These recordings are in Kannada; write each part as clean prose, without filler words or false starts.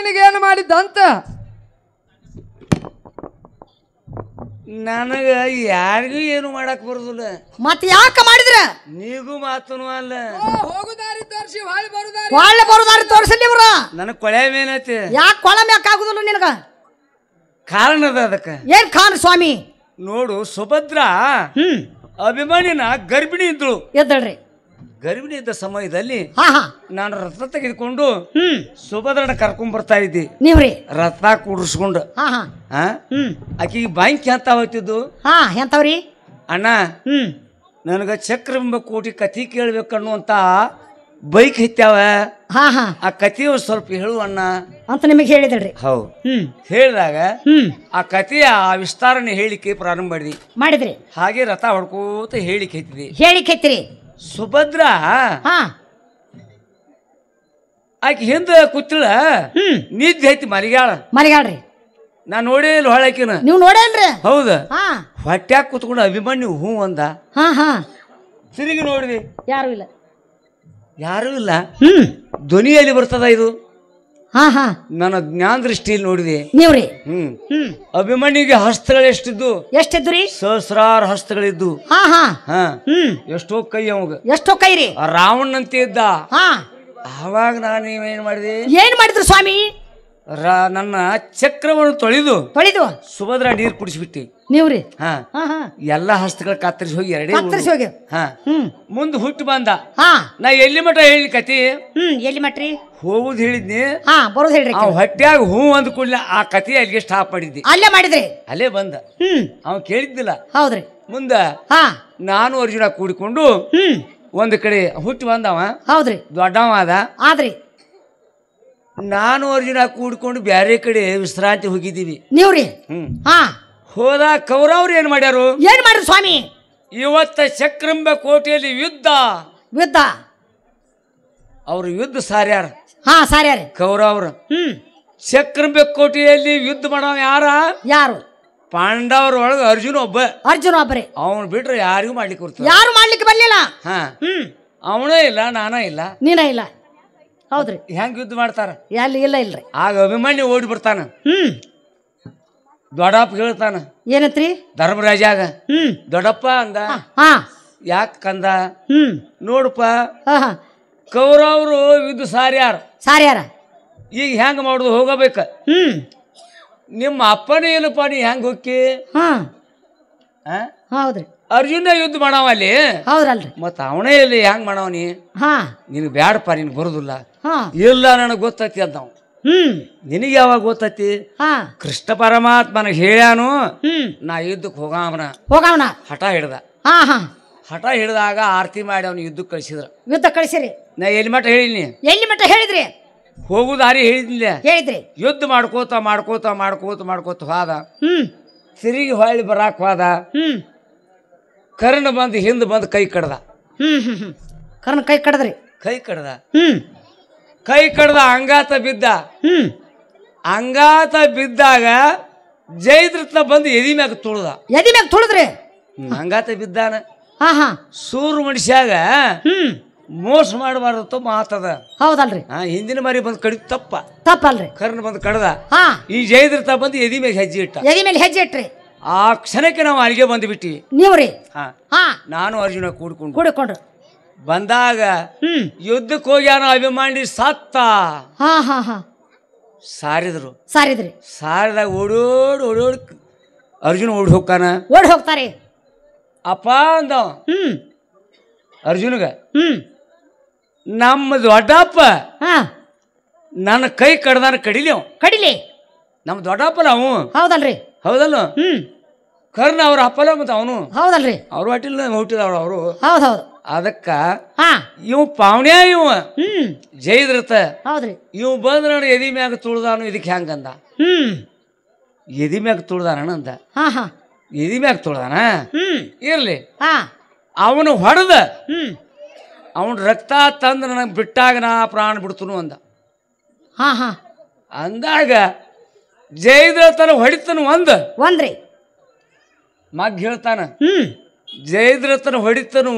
ನಿನಗೇನು ಮಾಡಿದ್ದಂತ? ನನಗ ಯಾರಿಗೂ ಏನು ಮಾಡಕ್ ಬರುದಿಲ್ಲ. ಮತ್ತೆ ಯಾಕ ಮಾಡಿದ್ರ? ನೀಗೂ ಮಾತನು ಅಲ್ಲ. ಹೋಗುದಾರಿ ತೋರಿಸಿ ಹೊಳ್ಳಿ ಬರುದಾರಿ ಒಳ್ಳೆ ಬರುದಾರಿ ತೋರಿಸಲಿ ಇವ್ರ. ನನಗ್ ಕೊಳೆ ಮೇನೈತಿ. ಯಾಕೆ ಕೊಳ ಮ್ಯಾಕ ಆಗುದಿಲ್ಲ ನಿನಗ? ಕಾರಣ ಅದ ಅದಕ್ಕ. ಏನ್ ಕಾರಣ ಸ್ವಾಮಿ? ನೋಡು, ಸುಭದ್ರ ಅಭಿಮಾನಿನ ಗರ್ಭಿಣಿ ಇದ್ಳು. ಎದ್ದಳ್ರಿ. ಗರ್ಭಿಣಿ ಇದ್ದ ಸಮಯದಲ್ಲಿ ಹಾ ಹಾ ನಾನು ರಥ ತೆಗೆದುಕೊಂಡು ಸುಭದ್ರನ ಕರ್ಕೊಂಡ್ ಬರ್ತಾ ಇದ್ದಿ. ನೀವ್ರಿ ರಥ ಕೂಡಿಸ್ಕೊಂಡು. ಹಾ ಹಾ ಆಕಿಗೆ ಬ್ಯಾಂಕ್ ಅಂತ ಹೋಗ್ತಿದ್ದು. ಹಾ ಎಂತವ್ರಿ? ಅಣ್ಣ, ನನಗ ಚಕ್ರಬಿಂಬ ಕೋಟಿ ಕಥಿ ಕೇಳ್ಬೇಕನ್ನುವಂತ ಬೈಕ್ ಹಿತ್ಯಾವ. ಹಾ ಹಾ ಆ ಕಥೆಯು ಸ್ವಲ್ಪ ಹೇಳು ಅಣ್ಣ ಅಂತ ನಿಮಗೆ ಹೇಳಿದಳ್ರಿ. ಹೌದು. ಹೇಳಿದಾಗ ಆ ಕಥೆಯ ವಿಸ್ತಾರನೆ ಹೇಳಿಕೆ ಪ್ರಾರಂಭ ಮಾಡಿದ್ರಿ. ಹಾಗೆ ರಥ ಹೊಡ್ಕೋತ ಹೇಳಿಕೆ ಐತಿದಿ. ಹೇಳಿಕೆ ಐತ್ರಿ. ಸುಭದ್ರ ಹಾ ಆಕಿ ಹಿಂದ ಕೂತಿಳ, ನಿದ್ದೆ ಐತಿ ಮಲಿಗಾಳ್ರಿ. ನಾ ನೋಡಿ ಇಲ್ಲ ಹೊಳಕಿನ. ನೀವು ನೋಡೇನ್ರಿ? ಹೌದ. ಹಾ ಹೊಟ್ಯಾಗ ಕೂತ್ಕೊಂಡು ಅಭಿಮನ್ಯು ಹೂ ಅಂದ. ಹಾ ಹಾ ತಿರುಗಿ ನೋಡಿದಿ, ಯಾರು ಇಲ್ಲ. ಯಾರು ಇಲ್ಲ. ಧ್ವನಿಯಲ್ಲಿ ಬರ್ತದ ಇದು. ಹಾ ಹಾ ನನ್ನ ಜ್ಞಾನ ದೃಷ್ಟಿಯಲ್ಲಿ ನೋಡಿದೆ. ನೀವ್ರಿ? ಅಭಿಮನ್ಯುಗೆ ಹಸ್ತಗಳು ಎಷ್ಟಿದ್ದು? ಎಷ್ಟಿದ್ದುರಿ? ಸಹಸ್ರಾರು ಹಸ್ತಗಳಿದ್ದು. ಹಾ ಹಾ ಎಷ್ಟೋ ಕೈ ಅವಾಗ. ಎಷ್ಟೋ ಕೈರಿ? ರಾವಣಂತೆ ಇದ್ದ. ಹಾ ಆವಾಗ ನಾನು ಏನ್ ಮಾಡಿದೆ? ಏನ್ ಮಾಡಿದ್ರು ಸ್ವಾಮಿ? ನನ್ನ ಚಕ್ರವನ್ನು ತೊಳೆದು ಸುಭದ್ರ ನೀರು ಕುಡಿಸ್ಬಿಟ್ಟಿ. ನೀವ್ರಿ? ಎಲ್ಲ ಹಸ್ತಗಳ ಕತ್ತರಿಸಿ ಹೋಗಿ ಎರಡೇ ಹೋಗಿ ಮುಂದೆ ಹುಟ್ಟು ಬಂದ. ನಾ ಎಲ್ಲಿ ಮಠ ಹೇಳಿ ಕತಿ? ಎಲ್ಲಿ ಮಟ್ರಿ? ಹೋಗುದು ಹೇಳಿದ್ನಿ. ಬರೋದು ಹೇಳ್ರಿ. ಹೊಟ್ಯಾಗ ಹೂ ಅಂದ ಕೂಡಲೇ ಆ ಕತಿ ಅಲ್ಲಿಗೆ ಸ್ಟಾಪ್ ಮಾಡಿದ್ದಿ. ಅಲ್ಲೇ ಮಾಡಿದ್ರಿ? ಅಲ್ಲೇ ಬಂದ. ಅವ ಕೇಳಿದ್ದಿಲ್ಲ. ಹೌದ್ರಿ. ಮುಂದ ನಾನು ಅರ್ಜುನ ಕೂಡಿಕೊಂಡು ಒಂದ್ ಕಡೆ ಹುಟ್ಟು ಬಂದವ. ಹೌದ್ರಿ. ದೊಡ್ಡವ ಆದ್ರಿ. ನಾನು ಅರ್ಜುನ ಕೂಡ್ಕೊಂಡು ಬ್ಯಾರೆ ಕಡೆ ವಿಶ್ರಾಂತಿ ಹೋಗಿದ್ದೀವಿ. ನೀವ್ರಿ? ಹೋದ ಕೌರವ್ರು ಏನ್ ಮಾಡ್ಯಾರು? ಏನ್ ಮಾಡ್ರಿ ಸ್ವಾಮಿ? ಇವತ್ತ ಚಕ್ರಂಬ ಕೋಟೆಯಲ್ಲಿ ಯುದ್ಧ. ಅವ್ರು ಯುದ್ಧ ಸಾರ್ಯಾರ. ಸಾರ್ಯಾರ ಕೌರವ್ರು. ಚಕ್ರಂಬ ಕೋಟೆಯಲ್ಲಿ ಯುದ್ಧ ಮಾಡವ ಯಾರು? ಪಾಂಡವ್ರ ಒಳಗ ಅರ್ಜುನ ಒಬ್ಬರೇ. ಅವನು ಬಿಟ್ರೆ ಯಾರಿಗೂ ಮಾಡ್ಲಿಕ್ಕೆ ಬರ್ತಾರೆ? ಯಾರು ಮಾಡ್ಲಿಕ್ಕೆ ಬರ್ಲಿಲ್ಲ. ಅವನೇ ಇಲ್ಲ, ನಾನ ಇಲ್ಲ, ನೀನ ಇಲ್ಲ. ಹೌದ್ರಿ. ಹೆಂಗ್ ಯುದ್ಧ ಮಾಡ್ತಾರ? ಇಲ್ಲ ಇಲ್ರಿ. ಆಗ ಅಭಿಮನ್ಯು ಓಡಿ ಬರ್ತಾನ. ದೊಡ್ಡಪ್ಪ ಹೇಳ್ತಾನ. ಏನತ್ರಿ? ಧರ್ಮರಾಜಾಗ ದೊಡ್ಡಪ್ಪ ಅಂದ. ಯಾಕಂದ? ನೋಡಪ್ಪ, ಕೌರವ್ರು ಯುದ್ಧ ಸಾರ್ಯಾರ. ಈಗ ಹೆಂಗ ಮಾಡುದು? ಹೋಗಬೇಕ. ನಿಮ್ಮ ಅಪ್ಪನೇ ಇಲ್ಲಪ್ಪ, ನೀ ಹೆಂಗ ಹೋಗಿ? ಹೌದ್ರಿ. ಅರ್ಜುನ ಯುದ್ಧ ಮಾಡವ ಅಲ್ಲಿ. ಹೌದಲ್ರಿ. ಮತ್ತ ಅವನೇ ಇಲ್ಲಿ ಹೆಂಗ್ ಮಾಡವ? ನಿನಗ್ ಬ್ಯಾಡಪ್ಪ, ನಿನ್ ಬರುದಿಲ್ಲ. ಇಲ್ಲ, ನನಗ್ ಗೊತ್ತೈತಿ ಅಂತ. ನಿನಗೆ ಯಾವಾಗ ಗೊತ್ತೈತಿ? ಕೃಷ್ಣ ಪರಮಾತ್ಮನ ಹೇಳ್ಯಾನು, ನಾ ಯುದ್ಧಕ್ಕೆ ಹೋಗವನ ಹಠ ಹಿಡ್ದ. ಹಠ ಹಿಡ್ದಾಗ ಆರತಿ ಮಾಡಿ ಅವನು ಯುದ್ಧ ಕಳಿಸಿದ್ರಿ. ನಾ ಎಲ್ಲಿ ಮಠ ಹೇಳಿನಿ? ಎಲ್ಲಿ ಮಠ ಹೇಳಿದ್ರಿ? ಹೋಗು ದಾರಿ ಹೇಳಿದ್ರಿ. ಯುದ್ಧ ಮಾಡ್ಕೋತ ಹೋದ. ತಿರುಗಿ ಹೊಳ್ಳಿ ಬರಾಕ್ ಹೋದ. ಕರ್ಣ ಬಂದು ಹಿಂದ್ ಬಂದು ಕೈ ಕಡ್ದ. ಕರ್ಣ ಕೈ ಕಡ್ದ್ರಿ? ಕೈ ಕಡ್ದ ಅಂಗಾತ ಬಿದ್ದ. ಅಂಗಾತ ಬಿದ್ದಾಗ ಜಯದ್ರಥ ಬಂದು ಎದಿ ಮ್ಯಾಗ ತುಳಿದ್ರಿ. ಅಂಗಾತ ಬಿದ್ದಾನ. ಸೂರು ಮನುಷ್ಯಾಗ ಮೋಸ ಮಾಡಬಾರ್ದು ಮಾತದ. ಹೌದಲ್ರಿ. ಹಿಂದಿನ ಮಾರಿ ಬಂದು ಕಡಿದ ತಪ್ಪಲ್ರಿ. ಕರ್ಣ ಬಂದು ಕಡ್ದ. ಈ ಜಯದ್ರಥ ಬಂದು ಎದಿ ಮೇಲೆ ಹೆಜ್ಜೆ ಇಟ್ರಿ. ಆ ಕ್ಷಣಕ್ಕೆ ನಾವು ಅಲ್ಲಿಗೆ ಬಂದು ಬಿಟ್ಟಿವಿ. ನೀವ್ರಿ? ನಾನು ಅರ್ಜುನ ಕೂಡ್ಕೊಂಡು ಬಂದಾಗ ಯುದ್ಧಕ್ಕೆ ಹೋಗ್ಯಾನ ಅಭಿಮಾನಿ ಸತ್ತ. ಸಾರಿದಾಗ ಓಡೋಡ್ ಅರ್ಜುನ ಓಡಿ ಹೋಗ್ತಾರೆ. ಅಪ್ಪ ಅಂದ ಅರ್ಜುನಗ, ನಮ್ಮ ದೊಡ್ಡಪ್ಪ ನನ್ನ ಕೈ ಕಡ್ದಾನ, ಕಡಿಲಿ. ನಮ್ಮ ದೊಡ್ಡಪ್ಪ ನಾವು. ಹೌದಲ್ಲ? ಕರ್ಣ ಅವ್ರ ಅಪ್ಪಲ ಮತ್ತ ಅವನು. ಹೌದಲ್ರಿ. ಅವ್ರ ಹೊಟ್ಟಿಲ್ಲ ಹುಟ್ಟಿದವ್ರು ಅವರು. ಅದಕ್ಕ ಇವ್ ಪಾವನ್ಯ ಇವ ಜಯದ್ರಥ. ಇವ್ ಬಂದ್ರ ಎದಿ ಮ್ಯಾಗ ತುಳ್ದಾನು. ಇದಕ್ಕೆ ಹೆಂಗಂದ? ಎದಿ ಮ್ಯಾಗ ತುಳ್ದಾನ ಅಂದ. ಎದಿ ಮ್ಯಾಗ ತುಳ್ದಾನ ಇರ್ಲಿ. ಅವನು ಹೊಡೆದ ಅವನ ರಕ್ತ ತಂದು ನನಗೆ ಬಿಟ್ಟಾಗ ನಾ ಪ್ರಾಣ ಬಿಡ್ತನು ಅಂದಾಗ ಜಯದ್ರಥನ ಹೊಡಿತನು ಒಂದ್ರಿ. ಮಗ್ ಹೇಳ್ತಾನ, ಜಯದ್ರಥನ ಹೊಡಿತನು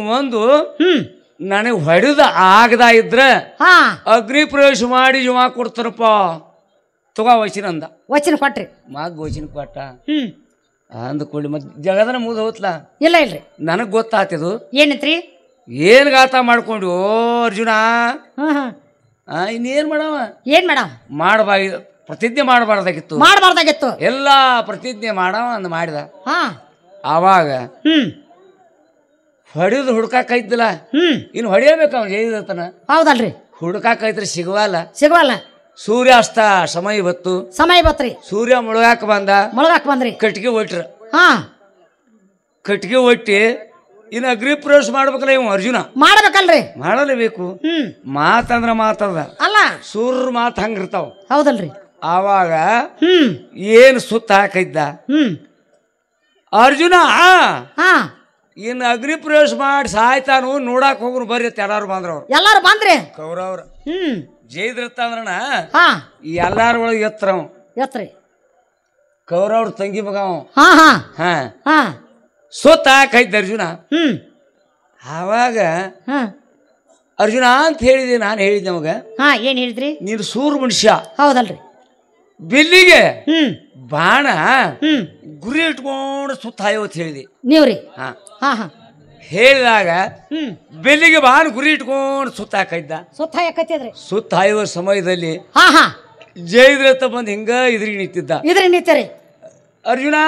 ನನಗೆ ಹೊಡೆದ ಆಗದ ಇದ್ರ ಅಗ್ನಿ ಪ್ರವೇಶ ಮಾಡಿ ಜೀವ ಕೊಡ್ತಾನಪ್ಪ. ತಗೋ ವಚನ ಅಂದ. ವಚನ ಕೊಟ್ರಿ. ಮಗ ವಚನ ಕೊಟ್ಟ. ಅಂದ್ಕೊಳ್ಳಿ ಮತ್ತೆ ಜಗದನ ಮುಗಿದು ಹೋತ್ಲ. ಇಲ್ಲ ಇಲ್ರಿ, ನನಗೆ ಗೊತ್ತಾತಿದು. ಏನೈತ್ರಿ? ಏನು ಗಾತ ಮಾಡ್ಕೊಂಡು ಓ ಅರ್ಜುನ ಇನ್ನೇನು ಮಾಡವ? ಏನ್ ಮಾಡವ? ಮಾಡಬಾರ್ದು, ಪ್ರತಿಜ್ಞೆ ಮಾಡಬಾರ್ದಾಗಿತ್ತು. ಮಾಡಬಾರ್ದಾಗಿತ್ತು. ಎಲ್ಲ ಪ್ರತಿಜ್ಞೆ ಮಾಡವ ಅಂದ್ ಮಾಡಿದ. ಆವಾಗ ಹ್ಮ್ ಹೊಡಿಯೋದು ಹುಡ್ಕಾಕೈತಿಲ್ಲ. ಇನ್ನು ಹೊಡಿಯಬೇಕು ಅವ್ನು ಜೈದತನ. ಹೌದಲ್ರಿ, ಹುಡ್ಕಾಕೈತ್ರಿ ಸಿಗವಲ್ಲ. ಸಿಗವಲ್ಲ. ಸೂರ್ಯಾಸ್ತ ಸಮಯ ಬತ್ತು. ಸಮಯ ಬತ್ರಿ. ಸೂರ್ಯ ಮುಳುಗಾಕ ಬಂದ. ಮುಳುಗಾಕ ಬಂದ್ರಿ. ಕಟ್ಟಿಗೆ ಒಟ್ರ. ಹಾ ಕಟ್ಟಿಗೆ ಒಟ್ಟಿ ಇನ್ನು ಅಗ್ರಿ ಪ್ರವೇಶ ಮಾಡ್ಬೇಕಲ್ಲ ಇವ್ ಅರ್ಜುನ. ಮಾಡ್ಬೇಕಲ್ರಿ, ಮಾಡಲೇಬೇಕು. ಮಾತಂದ್ರ ಮಾತದ ಅಲ್ಲ, ಸೂರ್ರ ಮಾತು ಹಂಗಿರ್ತಾವ. ಹೌದಲ್ರಿ. ಆವಾಗ ಏನು ಸುತ್ತ ಹಾಕೈದ್ದ ಅರ್ಜುನ. ಇನ್ನು ಅಗ್ನಿ ಪ್ರವೇಶ ಮಾಡಿ ಸಾಯ್ತಾನು ನೋಡಾಕ್ ಹೋಗ್ರು ಬರ್ರಿ ಎಲ್ಲಾರು ಬಂದ್ರವ್ರು. ಎಲ್ಲಾರು ಬಂದ್ರಿ ಕೌರವ್ರ. ಜೈದ್ರತ್ತ ಅಂದ್ರಣ ಹಾ ಈ ಎಲ್ಲಾರ ಒಳಗೆ ಎತ್ತರವ್ ಎತ್ರಿ. ಕೌರವ್ರ ತಂಗಿ ಮಗ ಅವ. ಹಾ ಹಾ ಹಾ ಹಾ ಸುತ್ತ ಹಾಕೈದ್ದ ಅರ್ಜುನ. ಆವಾಗ ಅರ್ಜುನ ಅಂತ ಹೇಳಿದೆ, ನಾನು ಹೇಳಿದ್ದೆ ಅವಾಗ. ಹಾ ಏನ್ ಹೇಳಿದ್ರಿ? ನೀನು ಸೂರ್ ಮನುಷ್ಯ. ಹೌದಲ್ರಿ. ಬಿಲ್ಲಿಗೆ ಬಾಣ ಗುರಿ ಇಟ್ಕೊಂಡು ಸುತ್ತ ಹಾಯೋತ್ ಹೇಳಿದೆ ನೀವ್ರಿ. ಹಾ ಹಾ ಹಾ ಹೇಳಿದಾಗ ಬೆಲ್ಲಿಗೆ ಬಾಣ ಗುರಿ ಇಟ್ಕೊಂಡು ಸುತ್ತ ಹಾಕೈದ್ದ. ಸುತ್ತ ಹಾಕತ್ತಿದ್ರಿ. ಸುತ್ತ ಹಾಯುವ ಸಮಯದಲ್ಲಿ ಹಾ ಹಾ ಜೈದ್ರಥ ಬಂದ್ ಹಿಂಗ ಇದ್ರಿಗೆ ನಿಂತಿದ್ದ. ಇದ್ರಿ ನಿಂತರಿ ಅರ್ಜುನ.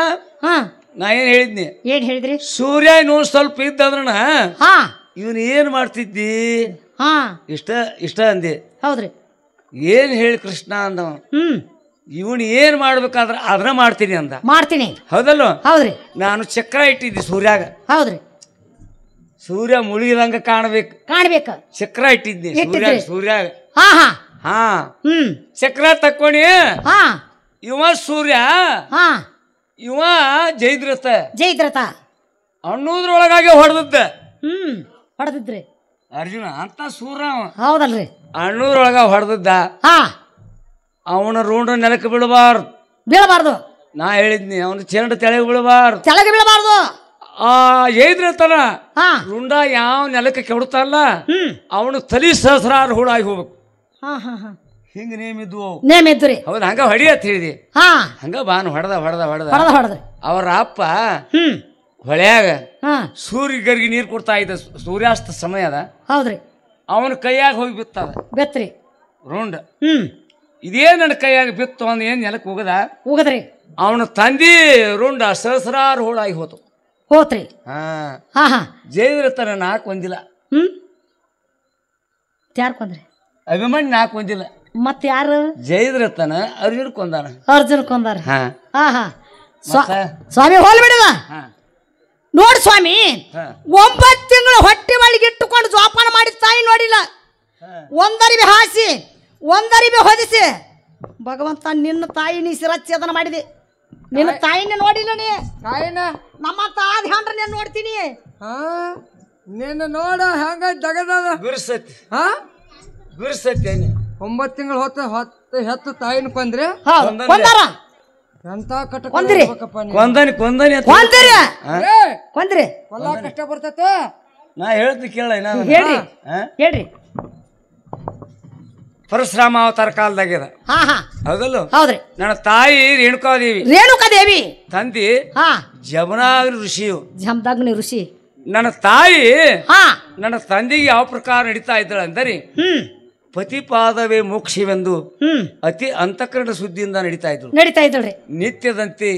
ಹಾ ನಾ ಏನ್ ಹೇಳಿದ್ನಿ? ಏನ್ ಹೇಳಿದ್ರಿ? ಸೂರ್ಯ ಇನ್ನೊಂದ್ ಸ್ವಲ್ಪ ಇದ್ದಂದ್ರಣ ಹಾ ಇವನ್ ಏನ್ ಮಾಡ್ತಿದ್ದಿ? ಹಾ ಇಷ್ಟ ಇಷ್ಟ ಅಂದೆ. ಹೌದ್ರಿ. ಏನ್ ಹೇಳಿ ಕೃಷ್ಣ ಅಂದವ. ಇವನ್ ಏನ್ ಮಾಡ್ಬೇಕಾದ್ರ ಅದನ್ನ ಮಾಡ್ತೀನಿ ಅಂದ. ಮಾಡ್ತೀನಿ. ಹೌದಲ್ಲ? ಹೌದ್ರಿ. ನಾನು ಚಕ್ರ ಇಟ್ಟಿದ್ದೆ ಸೂರ್ಯಾಗ. ಹೌದ್ರಿ. ಸೂರ್ಯ ಮುಳುಗಿದಂಗ ಕಾಣ್ಬೇಕು ಕಾಣ್ಬೇಕು ಚಕ್ರ ಇಟ್ಟಿದ್ದೆ ಸೂರ್ಯಾಗ. ಹಾ ಹಾ ಹಾ ಚಕ್ರ ತಕ್ಕೊಣಿ. ಹಾ ಇವ ಸೂರ್ಯ. ಹಾ ಇವ ಜೈದ್ರಥ. ಜೈದ್ರಥ ಅನ್ನೋದ್ರೊಳಗಾಗಿ ಹೊಡೆದದ್ದ. ಹೊಡೆದಿದ್ರಿ ಅರ್ಜುನ ಅಂತ ಸೂರ್ಯ. ಹೌದಲ್ರಿ. ಅನ್ನೋದ್ರೊಳಗ ಹೊಡೆದದ್ದ. ಹಾ ಅವನ ರುಂಡ ನೆಲಕ್ಕೆ ಬೀಳಬಾರ್ದು. ಬೀಳಬಾರ್ದು. ನಾ ಹೇಳಿದ್ನಿ ಅವನ ಚೆಂಡ ತೆಳಗೆ ಬೀಳಬಾರ್ದು. ತೆಳಗೆ ಬೀಳಬಾರ್ದು. ಆ ಜೈದ್ರಥನ ರುಂಡ ಯಾವ ನೆಲಕ್ಕೆ ಕೆಡುತ್ತಲ್ಲ ಅವನು ತಲಿ ಸಹಸ್ರಾರು ಹುಳಾಗಿ ಹೋಗ್ಬೇಕು. ಹಿಂಗ ನೇಮಿದ್ವು. ನೇಮಿದ್ರಿ. ಹೌದು. ಹಂಗ ಹೊಡಿ ಅಂತ ಹೇಳಿದಿ. ಹಂಗ ಬಾನು ಹೊಡೆದ ಹೊಡೆದ ಹೊಡೆದ ಹೊಡೆದ ಅವರ ಅಪ್ಪ ಹೊಳ್ಯಾಗ ಸೂರ್ಯಗರಿಗೆ ನೀರು ಕೊಡ್ತಾ ಇದ್ದ. ಸೂರ್ಯಾಸ್ತ ಸಮಯ ಅದ. ಹೌದ್ರಿ. ಅವನ ಕೈಯಾಗ ಹೋಗಿ ಬಿತ್ತದ. ಬೆತ್ರಿ ರುಂಡ. ಇದೇ ನನ್ನ ಕೈಯಾಗ ಬಿತ್ತು ಅಂದ ಏನ್ ನೆಲಕ್ಕೆ ಹೋಗದ ಹೋಗದ್ರಿ. ಅವನ ತಂದಿ ರುಂಡ ಸಹಸ್ರಾರು ಹುಳಾಗಿ ಹೋತು. ಹೋತ್ರಿ. ಹಾ ಜೈದ್ರಥನ ನಾಲ್ಕು ಒಂದಿಲ್ಲ. ಯಾರು ಕೊಂದ್ರಿ? ಅಭಿಮನ್ಯು ನಾಲ್ಕು ಒಂದಿಲ್ಲ. ಮತ್ ಯಾರು? ಜೈದ್ರಥನ ಅರ್ಜುನ ಕೊಂದಾನ. ಅರ್ಜುನ ಕೊಂದಾರ. ಸ್ವಾಮಿ ಹೋಲ್ ಬಿಡದ ನೋಡ್ ಸ್ವಾಮಿ. 9 ತಿಂಗಳು ಹೊಟ್ಟೆ ಒಳಗೆ ಇಟ್ಟುಕೊಂಡು ಜೋಪಾನ ಮಾಡಿದ ತಾಯಿ ನೋಡಿಲ್ಲ. ಒಂದರಿಬಿ ಹಾಸಿ ಒಂದರಿಬಿ ಹೊದಿಸಿ ಭಗವಂತ ನಿನ್ನ ತಾಯಿ ನೀ ಶಿರಚ್ಛೇದನ ಮಾಡಿದೆ. ನಿನ್ನ ತಾಯಿನ ನೋಡಿಲ್ಲ ನೀ. ತಾಯಿನ ನಮ್ಮ ತಾಯಿ ಹಂಡ್ರ ನೀನ್ ನೋಡ್ತೀನಿ. ನಿನ್ನ ನೋಡ ಹಂಗ ಜಗದ ಗುರುಸತಿ. ಗುರುಸತಿ 9 ತಿಂಗಳು ಹೊತ್ತು ಹೆತ್ತು ತಾಯಿನ ಕೊಂದ್ರೆ ಕೊಂದಾರ. ಎಂತ ಕಟ್ಟ ಕೊಂದನಿ ಕೊಂದನಿ ಕೊಂದ್ರಿ ಕೊಂದ್ರಿ ಹೊಲ ಕಷ್ಟ ಬರ್ತೈತೆ. ನಾ ಹೇಳ್ತಿ ಕೇಳ. ಹೇಳ್ರಿ ಹೇಳ್ರಿ. ಪರಶುರಾಮ ಅವತಾರ ಕಾಲದಾಗ್ಯದ. ಹೌದಲ್ಲ? ಹೌದ್ರಿ. ನನ್ನ ತಾಯಿ ರೇಣುಕಾದೇವಿ. ರೇಣುಕಾದೇವಿ ತಂದಿ ಜಮನಾಗ್ನಿ ಋಷಿಯು. ಜಮದಾಗ್ನಿ ಋಷಿ. ನನ್ನ ತಾಯಿ ನನ್ನ ತಂದೆಗೆ ಯಾವ ಪ್ರಕಾರ ನಡೀತಾ ಇದ್ದಾಳೆ ಅಂದರೆ ಪತಿಪಾದವೇ ಮೋಕ್ಷವೆಂದು ಅತಿ ಅಂತಃಕರಣ ಸುದ್ದಿಯಿಂದ ನಡೀತಾ ಇದ್ದಳ್ರಿ. ನಿತ್ಯದಂತೆ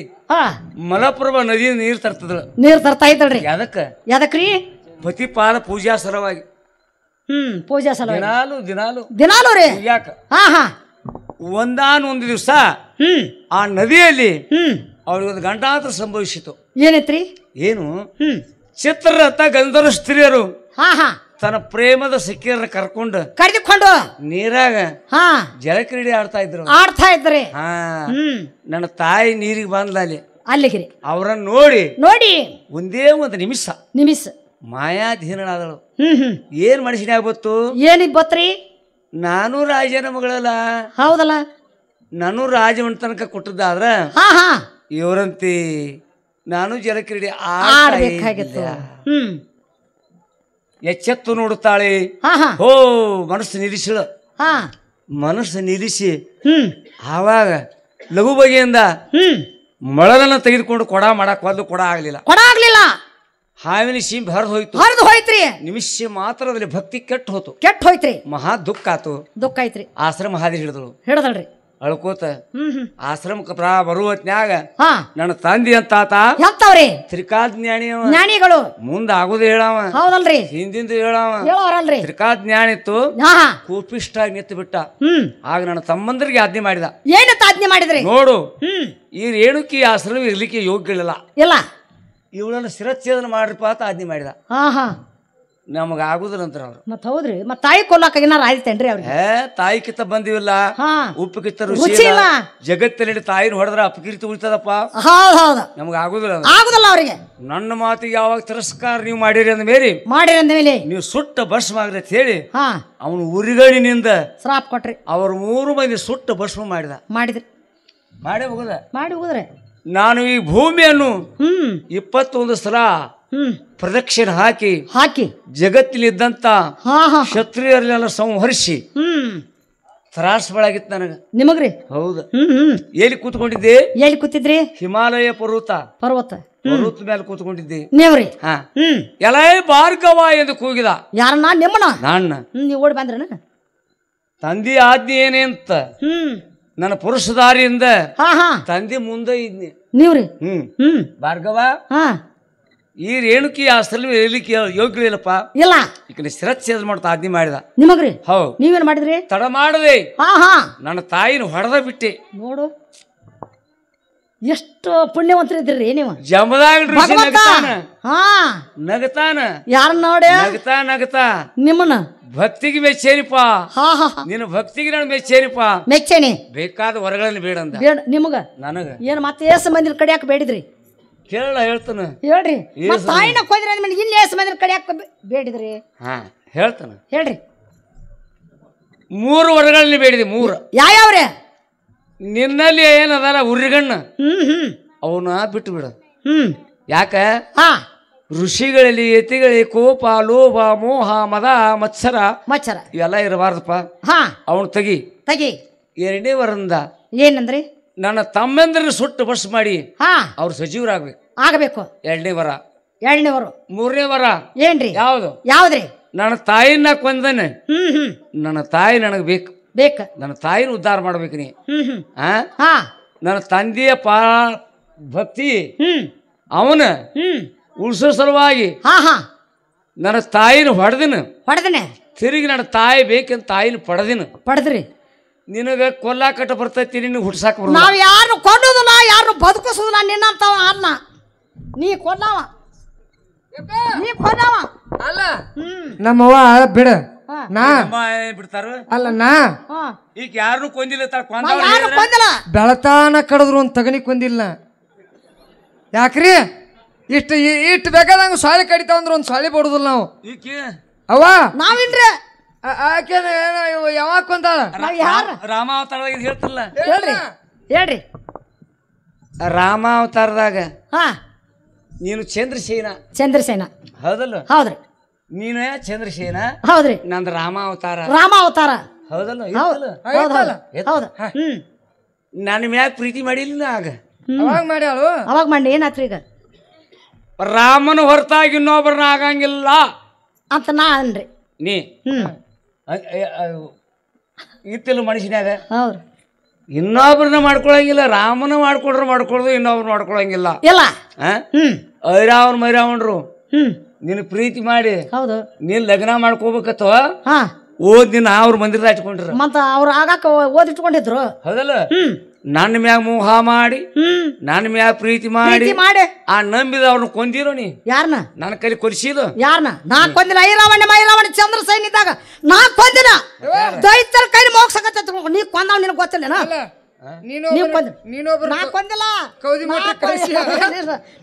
ಮಲಪ್ರಭಾ ನದಿ ನೀರು ತರ್ತದಳ. ನೀರು ತರ್ತಾ ಇದ್ದಳ್ರಿ. ಯಾದಕ್ರಿ? ಪತಿಪಾದ ಪೂಜಾ ಸಲುವಾಗಿ. ಪೂಜಾ ಸಲುವಾಗಿ ದಿನಾಲು ದಿನಾಲು ದಿನಾಲು ರೀ. ಯಾಕ? ಒಂದಾನೊಂದು ದಿವಸ ಆ ನದಿಯಲ್ಲಿ ಅವಳಿಗೊಂದು ಗಂಡಾಂತರ ಸಂಭವಿಸಿತು. ಏನೈತ್ರಿ? ಏನು? ಚಿತ್ರರಥ ಗಂಧರ್ವ ಸ್ತ್ರೀಯರು ತನ್ನ ಪ್ರೇಮದ ಸಖಿಯರ ಕರೆದುಕೊಂಡು ನೀರಾಗ ಜಲಕ್ರೀಡೆ ಆಡ್ತಾ ಇದ್ರಿ. ನನ್ನ ತಾಯಿ ನೀರಿಗೆ ಬಂದ್ಲ ಅಲ್ಲಿ. ಅಲ್ಲಿಗೆ ಅವ್ರನ್ನ ನೋಡಿ ಒಂದೇ ಒಂದು ನಿಮಿಷ ಮಾಯಾಧೀನಳಾದಳು. ಏನ್ ಮನುಷ್ಯನೇ ಆಗ್ಬತ್ತು? ಏನಿಗ್ ಬತ್ರಿ? ನಾನು ರಾಜನ ಮಗಳಲ್ಲ. ಹೌದಲ್ಲ? ನಾನು ರಾಜವನ್ ತನಕ ಕೊಟ್ಟದ್ದಾದ್ರ ಇವರಂತೆ ನಾನು ಜಲಕ್ರೀಡೆ ಆಡಬೇಕಾಗಿತ್ತು. ಎಚ್ಚೆತ್ತು ನೋಡುತ್ತಾಳೆ. ಓ ಮನಸ್ಸು ನಿರೀಕ್ಷಳು. ಮನಸ್ಸು ನಿಲ್ಲಿಸಿ ಆವಾಗ ಲಘು ಬಗೆಯಿಂದ ಮೊಳಲನ್ನ ತೆಗೆದುಕೊಂಡು ಕೊಡ ಮಾಡಕ್ ಒಂದು ಕೊಡ ಆಗ್ಲಿಲ್ಲ. ಹಾವಿನ ಸೀಂಬ್ ಹರಿದು ಹೋಯ್ತ್ರಿ. ನಿಮಿಷ ಮಾತ್ರ ಅದ್ರಲ್ಲಿ ಭಕ್ತಿ ಕೆಟ್ಟ ಹೋಯ್ತ್ರಿ. ಮಹಾ ದುಃಖ ಐತ್ರಿ. ಆಶ್ರಮ ಹಾದಿ ಹಿಡಿದಳ್ರಿ ಅಳ್ಕೋತ ಆಶ್ರಮಕ್ಕೆ ಬರುವ ಹೊತ್ನ್ಯಾಗ ನನ್ನ ತಂದಿ ಅಂತಾತ ತ್ರಿಕಾಜ್ಞಾನಿಗಳು ಮುಂದ ಆಗುದು ಹೇಳವ ಹೌದಲ್ರಿ, ಹಿಂದಿಂದ ಹೇಳವ ತ್ರಿಕಾಜ್ಞಾನಿತ್ತು ಕೂಪಿಷ್ಟಾಗಿ ನಿಂತು ಬಿಟ್ಟ. ಆಗ ನನ್ನ ತಮ್ಮಂದ್ರಿಗೆ ಆಜ್ಞೆ ಮಾಡಿದ. ಏನಂತ ಆಜ್ಞೆ ಮಾಡಿದ್ರಿ? ನೋಡು, ಈ ರೇಣುಕಿ ಆಶ್ರಮ ಇರ್ಲಿಕ್ಕೆ ಯೋಗ್ಯಗಳಿಲ್ಲ, ಇವಳನ್ನು ಶಿರಚ್ಛೇದನ ಮಾಡ್ರಿಪ್ಪ ಅಂತ ಆಜ್ಞೆ ಮಾಡಿದ. ನಮಗ ಆಗುದಿಲ್ಲ ಅಂತಾರ ಅವ್ರು. ಮತ್ ಹೌದ್ರಿ, ಮತ್ ತಾಯಿ ಕೊಲ್ಲಾಕ ಏನಾರ ಆಯ್ತೇನ್ರಿ ಅವ್ರಿಗೆ? ತಾಯಿ ಕಿತ್ತ ಬಂದಿವಿಲ್ಲ, ಉಪ್ಪು ಕಿತ್ತ ರುಚಿ ಇಲ್ಲ. ಜಗತ್ತಿನಲ್ಲಿ ತಾಯಿನ ಹೊಡೆದ್ರ ಅಪಕೀರ್ತಿ ಉಳಿತದಪ್ಪ. ನಮಗ ಆಗುದಿಲ್ಲ ಅವ್ರಿಗೆ. ನನ್ನ ಮಾತಿಗೆ ಯಾವಾಗ ತಿರಸ್ಕಾರ ನೀವು ಮಾಡಿರಿ ಅಂದ ಮೇಲೆ ನೀವು ಸುಟ್ಟ ಭಸ್ಮ ಆಗ್ರಿ ಅಂತ ಹೇಳಿ ಅವನು ಉರಿಗಳಿನಿಂದ ಶ್ರಾಪ ಕೊಟ್ರಿ. ಅವ್ರ 3 ಮಂದಿ ಸುಟ್ಟ ಭಸ್ಮ ಮಾಡಿದ್ರಿ. ಮಾಡಿ ಹೋಗುದ್ರೆ ನಾನು ಈ ಭೂಮಿಯನ್ನು 21 ಸಲ ಪ್ರದಕ್ಷಿಣೆ ಹಾಕಿ ಜಗತ್ತಿನಿದ್ದಂತ ಕ್ಷತ್ರಿಯರನ್ನೆಲ್ಲ ಸಂಹರಿಸಿ ತ್ರಾಸಗಳಾಗಿತ್ತು ನನಗ. ನಿಮಗ್ರಿ? ಹೌದು. ಎಲ್ಲಿ ಕೂತ್ಕೊಂಡಿದ್ರಿ? ಹಿಮಾಲಯ ಪರ್ವತ ಮೇಲೆ ಕೂತ್ಕೊಂಡಿದ್ದೆ. ನೀವ್ರಿ? ಎಲೈ ಭಾರ್ಗವ ಎಂದು ಕೂಗಿದ. ಯಾರನ್ನ? ನಿಮ್ಮನ? ನನ್ನ. ನೀವು ಓಡಿ ಬಂದ್ರನ? ತಂದಿ ಆಜ್ಞೆ ಏನೇ ಅಂತ ನನ್ನ ಪುರುಷದಾರಿಯಿಂದ ತಂದೆ ಮುಂದೆ ಇದ್ನಿ. ನೀವ್ರಿ? ಭಾರ್ಗವ, ಈ ರೇಣುಕಿ ಆಶ್ರಮ ಇರ್ಲಿಕ್ಕೆ ಯೋಗ್ಯ ಇಲ್ಲಪ್ಪ, ಇಲ್ಲ ಈ ಶಿರಚ್ಛೇದ ಮಾಡ್ತಾ ಆಜ್ಞೆ ಮಾಡಿದ. ನಿಮಗ್ರಿ? ಹೌದು. ನೀವೇನ್ ಮಾಡಿದ್ರಿ? ತಡ ಮಾಡದೆ ನನ್ನ ತಾಯಿನ ಹೊಡೆದ ಬಿಟ್ಟೆ. ನೋಡು ಎಷ್ಟು ಪುಣ್ಯವಂತರಿದ್ರಿ ನೀವು. ಜಮದಾಗ ನಗತಾನ ಯಾರ ನೋಡಿ ನಗತಾ ನಿಮ್ಮನ್ನ ಭಕ್ತಿಗೆ ಮೆಚ್ಚೇನಿಪ್ಪ. ನಿನ್ನ ಭಕ್ತಿಗೆ ನಾನು ಮೆಚ್ಚೇನಿ. ಬೇಕಾದ ಹೊರಗಳನ್ನು ಬೇಡ ಅಂದ. ನಿಮಗ ನನಗ ಏನ್ ಮತ್ತೆ ಏಸು ಮಂದಿರ ಕಡಿಯಾಕ ಬೇಡಿದ್ರಿ? ಹೇಳ್ತಾನ ಹೇಳ್ರಿ. ತಾಯಿನ ಕೊಯ್ದ್ರಿ ಅಂದ್ಮೇಲೆ ಇಲ್ಲಿ ಏಸು ಮಂದಿರ ಕಡಿಯಾಕ ಬೇಡಿದ್ರಿ? ಹೇಳ್ತಾನ ಹೇಳ್ರಿ. 3 ವರಗಳಲ್ಲಿ ಬೇಡಿದೆ. 3 ಯಾವ್ಯಾವ್ರೆ? ನಿನ್ನಲ್ಲಿ ಏನದಲ್ಲ ಉರಿಗಣ್ಣ ಅವನ್ನ ಬಿಟ್ಟು ಬಿಡ. ಯಾಕ? ಋಷಿಗಳಲ್ಲಿ ಯತಿಗಳಿಗೆ ಕೋಪ, ಲೋಭ, ಮೋಹ, ಮದ, ಮತ್ಸರ ಇವೆಲ್ಲ ಇರಬಾರ್ದಪ್ಪ. ಅವನು ತೆಗಿ. 2ನೇ ವರಂದ ಏನಂದ್ರಿ? ನನ್ನ ತಮ್ಮೆಂದ್ರ ಸುಟ್ಟು ಬಸ್ ಮಾಡಿ ಅವ್ರು ಸಜೀವರಾಗಬೇಕು. 2ನೇ ವರ. 3ನೇ ವರ ಏನ್ರಿ? ಯಾವ್ದ್ರಿ? ನನ್ನ ತಾಯಿನ ಕೊಂದನೆ. ನನ್ನ ತಾಯಿ ನನಗ್ ಬೇಕು. ನನ್ನ ತಾಯಿನ ಉದ್ಧಾರ ಮಾಡ್ಬೇಕು ನೀ. ನನ್ನ ತಂದೆಯ ಭಕ್ತಿ ಅವನ ಉಳಿಸೋ ಸಲುವಾಗಿ ನನ್ನ ತಾಯಿನ ಹೊಡೆದಿನ ತಿರುಗಿ ನನ್ನ ತಾಯಿ ಬೇಕಂತ ತಾಯಿನ ಪಡೆದ್ರಿ. ನಿನಗ ಕೊಲ್ಲಾಕಟ್ಟ ಬರ್ತೈತಿ, ನಿನಗೆ ಹುಡ್ಸಾಕ ಬರ್ತೈತಿ. ನಾವ್ ಯಾರು ಕೊಲ್ಲೋದಿಲ್ಲ, ಯಾರು ಬದುಕಿಸೋದಿಲ್ಲ. ನಿನ್ನಂತವ ಅಲ್ಲ. ನೀ ಕೊಲ್ಲವ ಅಲ್ಲ. ನಮ್ಮವ್ವ ಬಿಡ ಬಿಡ್ತಾರ ಅಲ್ಲ. ಈಗ ಯಾರನ್ನು ಕೊಂದಿಲ್ಲ. ಬೆಳತಾನ ಕಡದ್ರು ಒಂದ್ ತಗನಿ ಕೊಂದಿಲ್ಲ. ಯಾಕ್ರಿ? ಇಷ್ಟು ಬೇಕಾದಂಗ ಸಾಲಿ ಕಡಿತಾವಂದ್ರ ಒಂದ್ ಸಾಲಿ ಬಡುದಿಲ್ಲ ನಾವು. ಅವ್ವ ನಾವಿಲ್ರಿ. ಯಾವಾಗ ಕೊಂದಾಳ? ರಾಮಾವತಾರದಾಗ ಹೇಳ್ತಿಲ್ಲ. ಹೇಳ್ರಿ. ರಾಮಾವತಾರದಾಗ ನೀನು ಚಂದ್ರಸೇನ ಹೌದಲ್ಲ? ಹೌದ್ರಿ. ನೀನು ಚಂದ್ರಸೇನ. ಹೌದ್ರಿ. ನಂದು ರಾಮಾವತಾರ. ಹೌದಲ್ಲ? ನನ್ನ ಮ್ಯಾಗ ಪ್ರೀತಿ ಮಾಡಿಲ್ಲ. ಅವಾಗ ಮಾಡಿ ಏನಾತ್ರಿ? ಈಗ ರಾಮನ ಹೊರತಾಗಿ ಇನ್ನೊಬ್ಬರನ್ನ ಆಗಂಗಿಲ್ಲ ಅಂತ ನಾ ಅನ್ರಿ. ನೀ ಇತ್ತಿಲ್ಲ ಮನುಷ್ಯನ್ಯಾಗ. ಹೌದು. ಇನ್ನೊಬ್ರನ್ನ ಮಾಡ್ಕೊಳಂಗಿಲ್ಲ. ರಾಮನ ಮಾಡ್ಕೊಳೋದು, ಇನ್ನೊಬ್ರು ಮಾಡ್ಕೊಳಂಗಿಲ್ಲ. ಇಲ್ಲ ಐರಾವ್ರ ಮೈರಾವಣ್ರು ನಿನ್ ಪ್ರೀತಿ ಮಾಡಿ ನೀನ್ ಲಗ್ನ ಮಾಡ್ಕೋಬೇಕತ್ತವ. ಓದಿನ ಅವ್ರ ಮಂದಿರದ ಇಟ್ಕೊಂಡ್ರ ಮತ್ತ ಅವ್ರು ಆಗಾಕ ಓದಿಟ್ಕೊಂಡಿದ್ರು. ಹೌದಲ್ಲ? ನನ್ನ ಮ್ಯಾಗ ಮೋಹ ಮಾಡಿ, ನನ್ನ ಮ್ಯಾಗ ಪ್ರೀತಿ ಮಾಡಿ ಆ ನಂಬಿದ ಅವ್ರನ್ನ ಕೊಂದಿರೋ ನೀ. ಯಾರನ್ನ? ನನ್ನ ಕೈ ಕೊಲಿಸಿದ. ಯಾರನ್ನ? ನಾ ಕೊಂದಿಲ್ಲ. ಐರಾವಣ್ಣ ಚಂದ್ರಸೇನ ಇದ್ದಾಗ ನಾ ಕೊಂದಿನ. ದೈತರ ಕೈಲಿ ಮೋಗ್ಸಕತ್ತ ನೀ ಕೊಂದವ್ ನಿನಗೆ ಗೊತ್ತಿಲ್ಲ.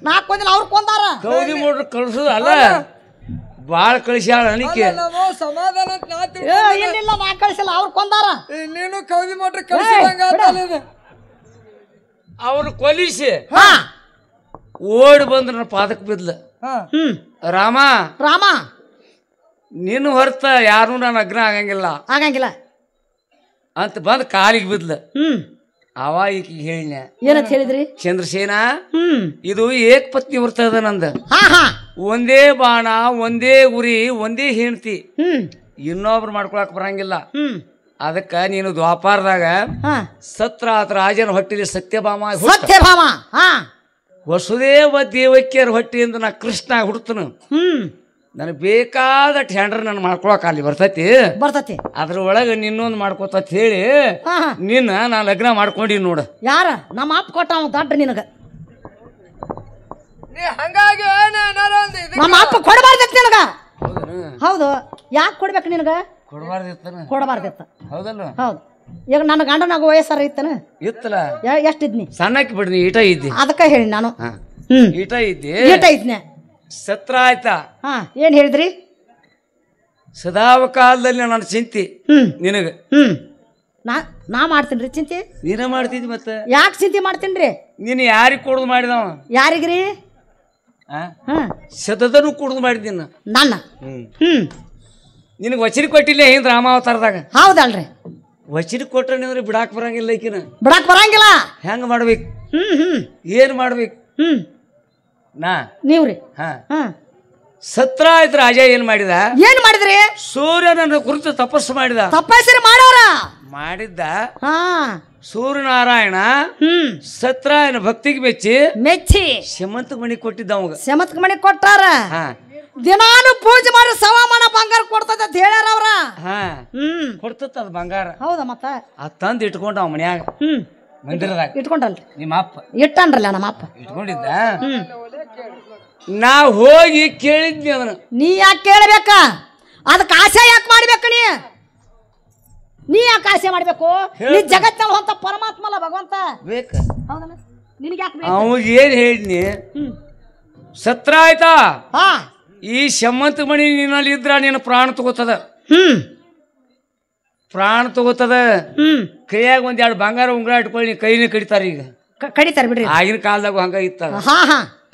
ನಾ ಕೊಂದಿಲ್ಲ. ಅವ್ರು ಕೊಂದಾರ. ಕೌದಿ ಮೋಟ್ರ್ ಕಳ್ಸುದ ಅಲ್ಲ, ಬಾಳ ಕಳಿಸ್ಯಾಳ. ಅನಿಕೆ ಸಮಾಧಾನ ಏನಿಲ್ಲ, ನಾ ಕಳಿಸಿಲ್ಲ. ಅವ್ರು ಕೊಂದಾರ. ನೀನು ಕೌದಿ ಮೋಟ್ರ್ ಕಳಿಸಿದಂಗ ಅವ್ರು ಕೊಲಿಸಿ ಓಡಿ ಬಂದ್ರ ನನ್ನ ಪಾದಕ್ಕೆ ಬಿದ್ಲ. ರಾಮ ನಿನ್ನ ಹೊರತ ಯಾರು ನಾನು ಅಗ್ನ ಆಗಂಗಿಲ್ಲ. ಅಂತ ಬಂದ್ ಕಾಲಿಗೆ ಬಿದ್ಲ. ಅವ ಈಕಿಗೆ ಹೇಳಿನ ಏನಂತ ಹೇಳಿದ್ರಿ? ಚಂದ್ರಸೇನ, ಇದು ಏಕಪತ್ನಿ ವ್ರತ ಅದ ನಂದ. ಒಂದೇ ಬಾಣ, ಒಂದೇ ಉರಿ, ಒಂದೇ ಹೆಂಡತಿ, ಇನ್ನೊಬ್ರು ಮಾಡ್ಕೊಳಕ್ ಬರಂಗಿಲ್ಲ. ಅದಕ್ಕ ನೀನು ದ್ವಾಪಾರದಾಗ ಸತ್ರ ಆತ ರಾಜನ ಹೊಟ್ಟಿಲಿ ಸತ್ಯಭಾಮ ವಸುದೇವ ದೇವಕಿಯರ ಹೊಟ್ಟಿಯಿಂದ ನಾ ಕೃಷ್ಣ ಹುಡ್ತನು. ನನಗೆ ಬೇಕಾದ ಟ್ಯಾಂಡ್ರ ನಾನು ಮಾಡ್ಕೊಳಕ್ ಅಲ್ಲಿ ಬರ್ತೈತಿ. ಅದ್ರೊಳಗೆ ನಿನ್ನೊಂದು ಮಾಡ್ಕೋತ ಹೇಳಿ ನಿನ್ನ ನಾ ಲಗ್ನ ಮಾಡ್ಕೊಂಡಿ ನೋಡ. ಯಾರ ನಮ್ಮ ಅಪ್ಪ ಕೊಟ್ಟ ದೊಡ್ಡ ನಿನಗ ನಮ್ಮ ಅಪ್ಪ ಕೊಡಬಾರ್ದೈತಿ ನಿನಗ. ಹೌದು, ಯಾಕೆ ಕೊಡ್ಬೇಕು ನಿನಗ? ಕೊಡಬಾರ್ದಿತ್ತ. ಹೌದಲ್ಲ? ಹೌದು. ಈಗ ನನ್ನ ಗಂಡನಾಗ ವಯಸ್ಸಾರ ಇತ್ತನ? ಇತ್ತಲ್ಲ. ಎಷ್ಟಿದ್ನಿ? ಸಣ್ಣಕ್ಕೆ ಬಿಡ್ನಿ, ಈಟ ಇದ್ದಿ. ಅದಕ್ಕ ಹೇಳಿ ನಾನು ಈಟ ಇದ್ದಿ. ಈಟ ಇದ್ನೆ. ಸತ್ರ ಆಯ್ತಾ? ಏನ್ ಹೇಳಿದ್ರಿ? ಸದಾವ ಕಾಲದಲ್ಲಿ ನನ್ನ ಚಿಂತಿ ನಿನಗ. ನಾ ಮಾಡ್ತೀನ್ರಿ ಚಿಂತೆ. ನೀನ ಮಾಡ್ತಿದ್ದಿ. ಮತ್ತೆ ಯಾಕೆ ಚಿಂತೆ ಮಾಡ್ತೀನ್ರಿ? ನೀನು ಯಾರಿಗೆ ಕೊಡುದು ಮಾಡಿದವ? ಯಾರಿಗ್ರಿ? ಸತದನು ಕುಡ್ದು ಮಾಡಿದ್ದೀನ ನನ್ನ. ನಿನಗೆ ವಚನ ಕೊಟ್ಟಿಲ್ಲ ಹಿಂದ್ ರಾಮಾವತಾರದಾಗ. ಹೌದಲ್ರಿ? ವಚನ ಕೊಟ್ರೆ ನೀವ್ರಿ ಬಿಡಾಕ್ ಬರಂಗಿಲ್ಲ. ಈಕಿನ ಬಿಡಾಕ್ ಬರಂಗಿಲ್ಲ. ಹೆಂಗ ಮಾಡ್ಬೇಕು? ಏನ್ ಮಾಡ್ಬೇಕು? ನೀವ್ರಿ ಸತ್ರ ಆಯ್ತು. ರಾಜ ಏನ್ ಮಾಡಿದ? ಏನ್ ಮಾಡಿದ್ರಿ? ಸೂರ್ಯನ ಕುರಿತು ತಪಸ್ಸು ಮಾಡಿದ. ತಪಸ್ಸು ಮಾಡೋರ ಮಾಡಿದ್ದ. ಸೂರ್ಯನಾರಾಯಣ ಸತ್ರಾಯನ ಭಕ್ತಿಗೆ ಮೆಚ್ಚಿ ಶಮಂತ ಮಣಿ ಕೊಟ್ಟಿದ್ದ. ಅವಾಗ ಶಮಂತ ಮಣಿ ಕೊಟ್ಟಾರ. ದಿನಾನು ಪೂಜೆ ಮಾಡಿ ಸವಾಮಾನ ಬಂಗಾರ ಕೊಡ್ತದ ಅಂತ ಹೇಳ್ಯಾರ ಅವ್ರ. ಕೊಡ್ತದ ಅದ್ ಬಂಗಾರ. ಹೌದಾ? ಮತ್ತ ಅದ್ ತಂದ್ ಇಟ್ಕೊಂಡ ಅವ್ ಮನ್ಯಾಗ ಮಂದಿರದಾಗ ಇಟ್ಕೊಂಡಲ್ರಿ. ನಿಮ್ಮ ಅಪ್ಪ ಇಟ್ಟನ್ರಲ್ಲ ನಮ್ಮ ಅಪ್ಪ ಇಟ್ಕೊಂಡಿದ್ದ. ನಾ ಹೋಗಿ ಕೇಳಿದ್ನಿ ಅದನ್ನ. ನೀ ಯಾಕೆ ಕೇಳಬೇಕ? ಅದಕ್ಕೆ ಆಸೆ ಯಾಕೆ ಮಾಡ್ಬೇಕು? ನೀ ಯಾಕೆ ಆಸೆ ಮಾಡ್ಬೇಕು? ನೀ ಜಗತ್ತಲ್ಲಿ ಹೊಂತ ಪರಮಾತ್ಮಲ್ಲ ಭಗವಂತ ಬೇಕ. ಹೌದಲ್ಲ? ನಿನಗೆ ಯಾಕೆ? ಅವಾಗ ಏನ್ ಹೇಳಿದ್ನಿ? ಸತ್ರ ಆಯ್ತಾ? ಈ ಶಮಂತ ಮಣಿ ನಿನ್ನಲ್ಲಿ ಇದ್ರ ನೀನು ಪ್ರಾಣ ತಗೋತದ. ಪ್ರಾಣ ತಗೋತದ. ಕೈಯಾಗ ಒಂದೆರಡು ಬಂಗಾರ ಉಂಗುರ ಇಟ್ಕೊಳ್ಳಿ, ಕೈನೇ ಕಡಿತಾರ. ಈಗ ಕಡಿತಾರ ಬಿಡ್ರಿ. ಆಗಿನ ಕಾಲದಾಗ ಹಂಗ ಇತ್ತ.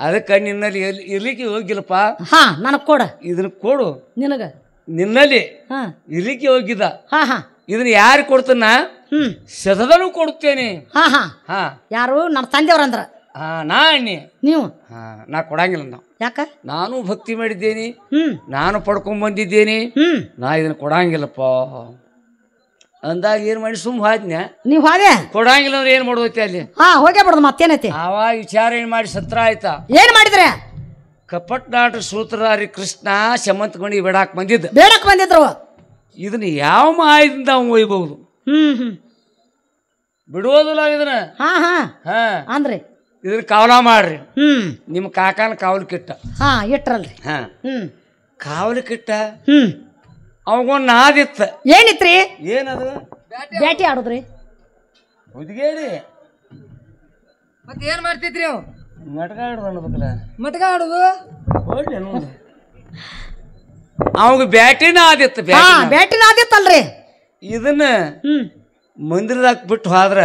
ಅದಕ್ಕ ನಿನ್ನಲ್ಲಿ ಇರ್ಲಿಕ್ಕೆ ಹೋಗಿಲ್ಲಪ್ಪ. ನನಗ್ ಕೊಡ. ಇದನ್ನ ಕೊಡು. ನಿನಗ ನಿನ್ನಲ್ಲಿ ಇರ್ಲಿಕ್ಕೆ ಹೋಗಿದ್ದ. ಇದನ್ನ ಯಾರು ಕೊಡ್ತನ? ಸದನು ಕೊಡುತ್ತೇನೆ. ಯಾರು? ನಮ್ಮ ತಂದೆಯವ್ರಂದ್ರ. ನಾ ಅಣ್ಣಿ. ನೀವು? ನಾ ಕೊಡಂಗಿಲ್ಲ. ನಾವು ಯಾಕ? ನಾನು ಭಕ್ತಿ ಮಾಡಿದ್ದೇನೆ, ನಾನು ಪಡ್ಕೊಂಡ್ ಬಂದಿದ್ದೇನೆ, ನಾ ಇದನ್ನ ಕೊಡಂಗಿಲ್ಲಪ್ಪ ಅಂದಾಗ ಏನ್ ಮಾಡಿ ಸುಮ್ ಹಾದ್ನ್ಯ. ನೀವ್ ಹಾದೆ ಕೊಡಂಗಿಲ್ಲ ಅಂದ್ರೆ ಏನ್ ಮಾಡೋದೈತಿ ಅಲ್ಲಿ? ಹೋಗೇ ಬಿಡೋದು. ಮತ್ತೇನೈತಿ? ಅವಾಗ ವಿಚಾರ ಏನ್ ಮಾಡಿ ಸತ್ರ ಆಯ್ತಾ? ಏನ್ ಮಾಡಿದ್ರೆ? ಕಪಟ್ನಾಟ ಸೂತ್ರಧಾರಿ ಕೃಷ್ಣ ಶಮಂತ ಮಣಿ ಬೇಡಾಕ್ ಬಂದಿದ್ರು. ಇದನ್ನ ಯಾವ ಮಾಯದಿಂದ ಅವ್ ಒಯ್ಬಹುದು? ಬಿಡುವುದಿಲ್ಲ ಇದನ್ನ. ಅಂದ್ರಿ ಇದನ್ನ ಕಾವಲ ಮಾಡ್ರಿ. ನಿಮ್ ಕಾಕನ ಕಾವಲು ಕಿಟ್ಟ. ಇಟ್ರಲ್ರಿ. ಕಾವಲು ಕಿಟ್ಟ. ಅವಾಗೊಂದು ನಾದಿತ್ತ. ಏನಿತ್ರಿ? ಏನದು? ಬ್ಯಾಟಿ ಆಡುದ್ರಿ. ಹುದ್ಗೇಡಿ. ಮತ್ತೆ ಏನ್ ಮಾಡ್ತಿದ್ರಿ? ಅವ್ ಮಟ್ಕ ಆಡುದು ಅನ್ಬೇಕಲ್ಲ. ಮಟ್ಕ ಆಡುದು ಅವಾಗ ಬ್ಯಾಟಿನ ಆದಿತ್ತ. ಬ್ಯಾಟಿನ ಆದಿತ್ತಲ್ರಿ. ಇದನ್ನ ಮಂದಿರದಾಗ ಬಿಟ್ಟು ಹೋದ್ರ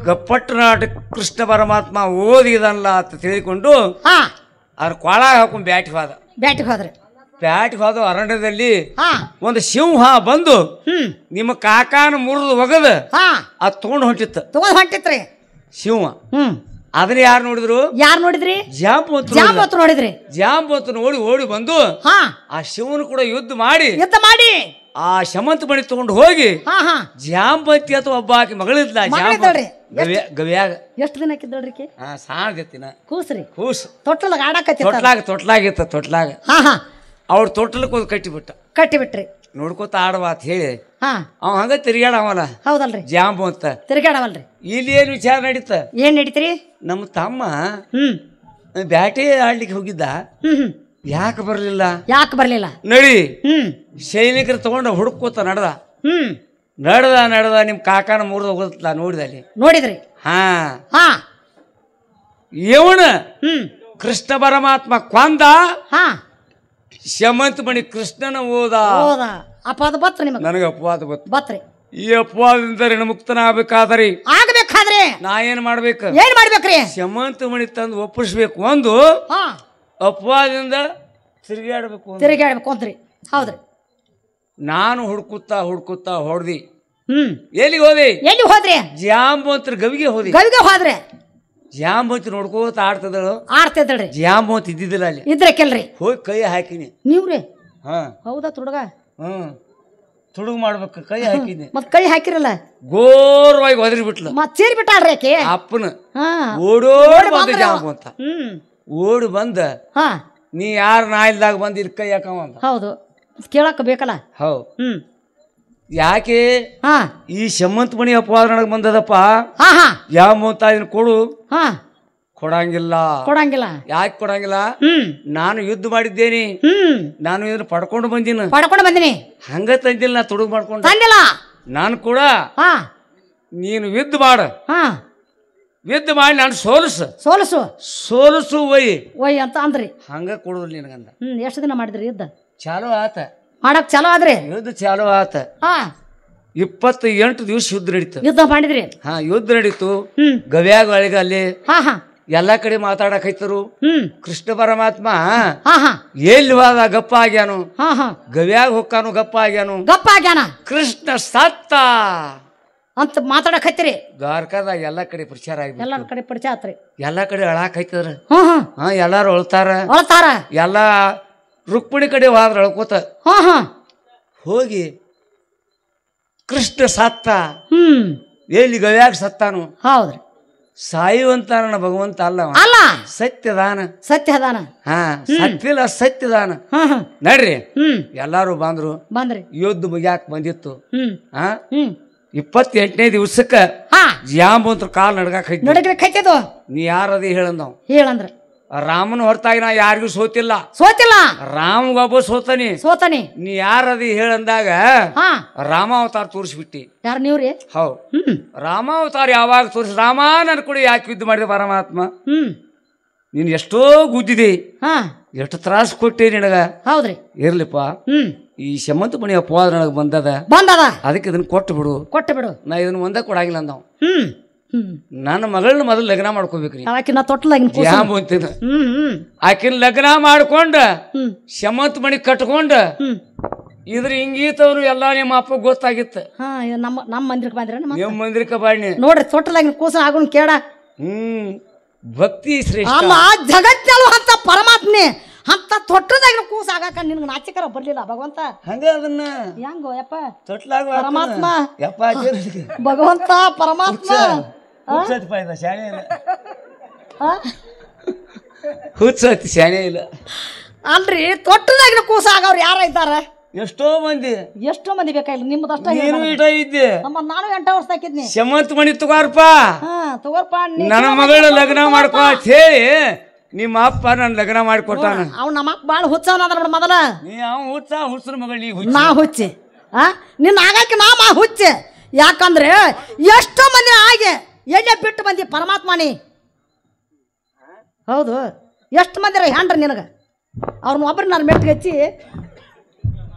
ಕಪಟ್ನಾಟ ಕೃಷ್ಣ ಪರಮಾತ್ಮ ಓದಿದಲ್ಲ ಅಂತ ತಿಳಿಕೊಂಡು ಅದ್ರ ಕೊಳಾಗ ಹಾಕೊಂಡ್ ಬ್ಯಾಟಿಗೆ ಹೋದ್ರಿ. ಬ್ಯಾಟಿಗೆ ಹೋದ ಅರಣ್ಯದಲ್ಲಿ ಒಂದು ಸಿಂಹ ಬಂದು ನಿಮ್ಮ ಕಾಕಾನ ಮುರಿದು ಒಗದ ಅದ್ ತಗೊಂಡು ಹೊಂಟಿತ್ರಿ ಸಿಂಹ. ಅದನ್ನ ಯಾರು ನೋಡಿದ್ರು? ಜಾಂಬವಂತ ನೋಡಿದ್ರಿ. ಜಾಂಬವಂತ ನೋಡಿ ಓಡಿ ಬಂದು ಆ ಶಿವನ ಕೂಡ ಯುದ್ಧ ಮಾಡಿ ಆ ಶಮಂತ ಮಣಿ ತಗೊಂಡು ಹೋಗಿ ಜಾಂಬಂತಿ ಅಥವಾ ಒಬ್ಬ ಆಕಿ ಮಗಳಿದ್ಲ ಗವ್ಯಾಗ. ಎಷ್ಟು ದಿನ ಹಾಕಿದ್ದಳ್ರಿ? ಸಾಣದಿತ್ತಿನ ಕೂಸು ತೊಟ್ಲಾಗಿತ್ತ. ಅವ್ರ ತೊಟ್ಲಕ್ಕೆ ಹೋದ್ ಕಟ್ಟಿಬಿಟ್ರಿ. ನೋಡ್ಕೋತ ಆಡವ ಅಂತ ಹೇಳಿ ಅವ ಹಂಗ ತಿರ್ಗಾಡವಲ್ಲ. ಹೌದಲ್ರಿ? ಜಾಂಬವಂತ ತಿರ್ಗಾಡವಲ್ರಿ. ಇಲ್ಲಿ ಏನ್ ವಿಚಾರ ನಡೀತ? ಏನ್ ನಡೀತ್ರಿ? ನಮ್ಮ ತಮ್ಮ ಬ್ಯಾಟೆ ಆಡ್ಲಿಕ್ಕೆ ಹೋಗಿದ್ದ. ಯಾಕೆ ಬರ್ಲಿಲ್ಲ? ನಡಿ ಸೈನಿಕರು ತಗೊಂಡ ಹುಡುಕೋತ ನಡೆದ ನಿಮ್ ಕಾಕಾನ ಮುರಿದ ಹೋಗತ್ಲ ನೋಡಿದ್ರಿ. ಇವನ ಕೃಷ್ಣ ಪರಮಾತ್ಮ ಕೊಂದ. ಶಮಂತ ಮಣಿ ಕೃಷ್ಣನ ಓದ. ಅಪವಾದ ಬತ್ರ ನಿಮಗೆ? ನನಗೆ ಅಪವಾದ ಬತ್ರಿ. ಈ ಅಪವಾದದಿಂದ ಮುಕ್ತನಾಗಬೇಕಾದ್ರಿ ನಾ ಏನ್ ಮಾಡ್ಬೇಕ್ರಿ? ಶಮಂತ ಮಣಿ ತಂದು ಒಪ್ಪಿಸ್ಬೇಕು. ಒಂದು ಅಪವಾದದಿಂದ ತಿರುಗಾಡ್ಬೇಕು ಅಂದ್ರಿ. ಹೌದ್ರಿ. ನಾನು ಹುಡ್ಕುತ್ತಾ ಹೊಡ್ದಿ ಎಲ್ಲಿಗೆ ಹೋದೆ? ಎಲ್ಲಿ ಹೋದ್ರಿ? ಜಾಂಬವಂತರ ಗವಿಗೆ ಹೋದೆ. ಗವಿಗೆ ಹೋದ್ರೆ ಜಾಂಬವಂತಿ ನೋಡ್ಕೋತ ಆಡ್ತಿದ್ದಳು. ಆಡ್ತಿದ್ದಳ್ರಿ. ಜಾಂಬವಂತಿ ಇದ್ದಿದ್ದಿಲ್ಲ ಅಲ್ಲಿ. ಇದ್ರೆ ಕೆಲ್ರಿ ಹೋಗಿ ಕೈ ಹಾಕಿನಿ. ನೀವ್ರಿ? ಹಾ ಹೌದಾ ತುಡುಗ? ತುಡುಗು ಮಾಡ್ಬೇಕು ಕೈ ಹಾಕಿನಿ. ಮತ್ ಕೈ ಹಾಕಿರಲ್ಲ ಗೋರವಾಗಿ ಒದರಿ ಬಿಟ್ಲು. ಮತ್ ಚೀರ್ ಬಿಟ್ಟಾಳ್ರಿ ಆಕೆ. ಅಪ್ಪನ ಓಡೋಡಿ ಬಂದ ಜಾಂಬವಂತ. ಓಡಿ ಬಂದ ನೀ ಯಾರ ನಾ ಇಲ್ದಾಗ ಬಂದ ಇಲ್ಲಿ ಕೈ ಹಾಕವ ಅಂತ. ಹೌದು ಕೇಳಕ್ ಬೇಕಲ್ಲ. ಹೌದು. ಯಾಕೆ ಈ ಶಮಂತ ಮಣಿ ಅಪವಾದ ನನಗೆ ಬಂದದಪ್ಪ. ಜಾಂಬವಂತ ಇದನ್ನ ಕೊಡು. ಕೊಡಂಗಿಲ್ಲ. ಕೊಡಂಗಿಲ್ಲ. ಯಾಕೆ ಕೊಡಂಗಿಲ್ಲ? ನಾನು ಯುದ್ಧ ಮಾಡಿದ್ದೇನೆ. ನಾನು ಇದನ್ನ ಪಡ್ಕೊಂಡು ಬಂದಿನಿ. ಹಂಗ ತಂದಿಲ್ಲ. ನಾ ತುಡುಗ್ ಮಾಡ್ಕೊಂಡು ನಾನು ಕೂಡ ನೀನು ಯುದ್ಧ ಮಾಡ. ಯುದ್ಧ ಮಾಡಿ ನಾನು ಸೋಲಿಸು ಒಯ್ ಅಂತ ಅಂದ್ರಿ. ಹಂಗ ಕೊಡುದಿಲ್ಲ ನಿನಗಂದ. ಎಷ್ಟು ದಿನ ಮಾಡಿದ್ರಿ ಯುದ್ಧ? ಚಾಲು ಆತ. ಮಾಡಕ್ ಚಾಲು ಆದ್ರಿ. ಯುದ್ಧ ಚಾಲು ಆತ. 28 ದಿವಸ ಯುದ್ಧ ನಡೀತು. ಯುದ್ಧ ಮಾಡಿದ್ರಿ? ಯುದ್ಧ ನಡೀತು. ಗವ್ಯಾಗ ಒಳಗ ಅಲ್ಲಿ ಎಲ್ಲಾ ಕಡೆ ಮಾತಾಡಕೈತರು. ಕೃಷ್ಣ ಪರಮಾತ್ಮ ಎಲ್ಲಿ ಹೋದ ಗಪ್ಪ ಆಗ್ಯಾನು. ಗವ್ಯಾಗ ಹೊಕ್ಕಾನು ಗಪ್ಪ ಆಗ್ಯಾನು. ಕೃಷ್ಣ ಸತ್ತ ಅಂತ ಮಾತಾಡಕೈತಿರಿ. ದ್ವಾರಕಾದಾಗ ಎಲ್ಲಾ ಕಡೆ ಪ್ರಚಾರ ಆಗಿ ಎಲ್ಲಾ ಕಡೆ ಪರಿಚಯ ಆತ್ರಿ. ಎಲ್ಲಾ ಕಡೆ ಅಳಾಕೈತದ್ರ. ಎಲ್ಲಾರು ಅಳ್ತಾರ. ಎಲ್ಲಾ ರುಕ್ಮಿಣಿ ಕಡೆ ಹೋದ್ರ ಅಳ್ಕೋತ ಹೋಗಿ ಕೃಷ್ಣ ಸತ್ತ. ಎಲ್ಲಿ ಗವ್ಯಾಗ ಸತ್ತಾನು. ಹೌದ್ರಿ. ಸಾಯುವಂತ ನನ್ನ ಭಗವಂತ ಅಲ್ಲ, ಸತ್ಯದಾನ. ಸತ್ಯಲ್ಲ ಸತ್ಯದಾನ. ನಡ್ರಿ ಎಲ್ಲಾರು ಬಂದ್ರಿ. ಯುದ್ಧ ಮುಗ್ಯಾಕ ಬಂದಿತ್ತು. 28ನೇ ದಿವಸಕ್ಕ ಜಾಂಬವಂತರ ಕಾಲ್ ನಡ್ಗಾಕೈತಿ. ನೀ ಯಾರದಿ ಹೇಳಂದ್ರ ರಾಮನ ಹೊರತಾಗಿ ನಾ ಯಾರಿಗೂ ಸೋತಿಲ್ಲ. ರಾಮಗೊಬ್ಬ ಸೋತಾನಿ. ನೀ ಯಾರದಿ ಹೇಳಂದಾಗ ರಾಮಾವತಾರ ತೋರಿಸ್ಬಿಟ್ಟಿ. ಯಾರು ನೀವ್ರಿ? ಹೌದು. ರಾಮಾವತಾರ ಯಾವಾಗ ತೋರಿಸಿ ರಾಮ ನನ್ ಕೂಡ ಯಾಕೆ ಯುದ್ಧ ಮಾಡಿದ ಪರಮಾತ್ಮ? ನೀನ್ ಎಷ್ಟೋ ಗುದ್ದಿದೆ, ಎಷ್ಟು ತ್ರಾಸ ಕೊಟ್ಟಿ ನಿನಗ. ಹೌದ್ರಿ. ಇರ್ಲಿಪ್ಪ, ಈ ಶಮಂತ ಮಣಿ ಅಪವಾದ ನನಗೆ ಬಂದದ. ಅದಕ್ಕೆ ಇದನ್ನ ಕೊಟ್ಟು ಬಿಡು. ನಾ ಇದನ್ನ ಒಂದ ಕೊಡಾಗಿಲ್ಲ ಅಂದವ್. ನನ್ನ ಮಗಳನ್ನ ಮೊದಲು ಲಗ್ನ ಮಾಡ್ಕೋಬೇಕ್ರಿ. ಆಕಿನ ಲಗ್ನ ಮಾಡ್ಕೊಂಡ ಶಮಂತ ಮಣಿ ಕಟ್ಕೊಂಡ ಇದ್ರ ಹಿಂಗೀತವ್ರು ಎಲ್ಲಾ ನಿಮ್ಮ ಅಪ್ಪ ಗೊತ್ತಾಗಿತ್ತು. ನಮ್ಮ ಮಂದಿರಕ್ಕೆ ಬಂದ್ರ ನಿಮ್ಮ ಮಂದಿರಕ್ಕೆ ಬಾಣಿ ನೋಡ್ರಿ ತೊಟ್ಟಲಾಗಿನ ಕೂಸ ಆಗೋಣ ಕೇಳ. ಭಕ್ತಿ ಶ್ರೇಷ್ಠ. ಅಲ್ಲ ಜಗತ್ತಲ್ಲೂ ಅಂತ ಪರಮಾತ್ಮನೆ ಅಂತ ತೊಟ್ಟದಾಗಿನ ಕೂಸ ಆಗಾಕ ನಿನ್ಗೆ ನಾಚಿಕರ ಬರ್ಲಿಲ್ಲ ಭಗವಂತ. ಹಂಗ ಅದನ್ನ ಹೆಂಗೋ ಯಪ್ಪ ತೊಟ್ಲಾಗ ಪರಮಾತ್ಮ ಯಪ್ಪ ಭಗವಂತ ಪರಮಾತ್ಮ ಹುಚ್ಚತಿ ಶಾಣೆ ಇಲ್ಲ ಅಲ್ರಿ. ತೊಟ್ಟದಾಗಿನ ಕೂಸ ಆಗವ್ರು ಯಾರ ಇದ್ದಾರ? ಎಷ್ಟೋ ಮಂದಿ ಬೇಕಾಗಿಲ್ಲ. ನಿಮ್ದು ಅಷ್ಟ ಇದ್ದೆ. ನಾನು 8 ವರ್ಷ ಹಾಕಿದ್ನಿ. ಶಮಂತ ಮಣಿ ತಗೋರ್ಪ ತಗೋರ್ಪ ನನ್ನ ಮಗಳ ಲಗ್ನ ಮಾಡ್ಕೊ ಅಂತ ಹೇಳಿ ನಿಮ್ಮ ಅಪ್ಪ ನನ್ ಲಗ್ನ ಮಾಡಿಕೊಟ್ಟಾನ. ಅವ್ ನಮ್ಮ ಅಪ್ಪ ಬಾಳ ಹುಚ್ಚವನ ನೋಡ. ಮೊದಲ ಹುಚ್ಚನ ಮಗಳು ನಾ ಹುಚ್ಚಿ. ನಿನ್ನ ಆಗಾಕ ನಾ ಹುಚ್ಚೆ. ಯಾಕಂದ್ರೆ ಎಷ್ಟೋ ಮಂದಿ ಹಾಗೆ ಎಲ್ಲೇ ಬಿಟ್ಟು ಬಂದಿ ಪರಮಾತ್ಮನಿ. ಹೌದು. ಎಷ್ಟು ಮಂದಿರ ಹ್ಯಾಂಡ್ರಿ ನಿನಗ? ಅವ್ರನ್ನ ಒಬ್ಬರು ನಾನು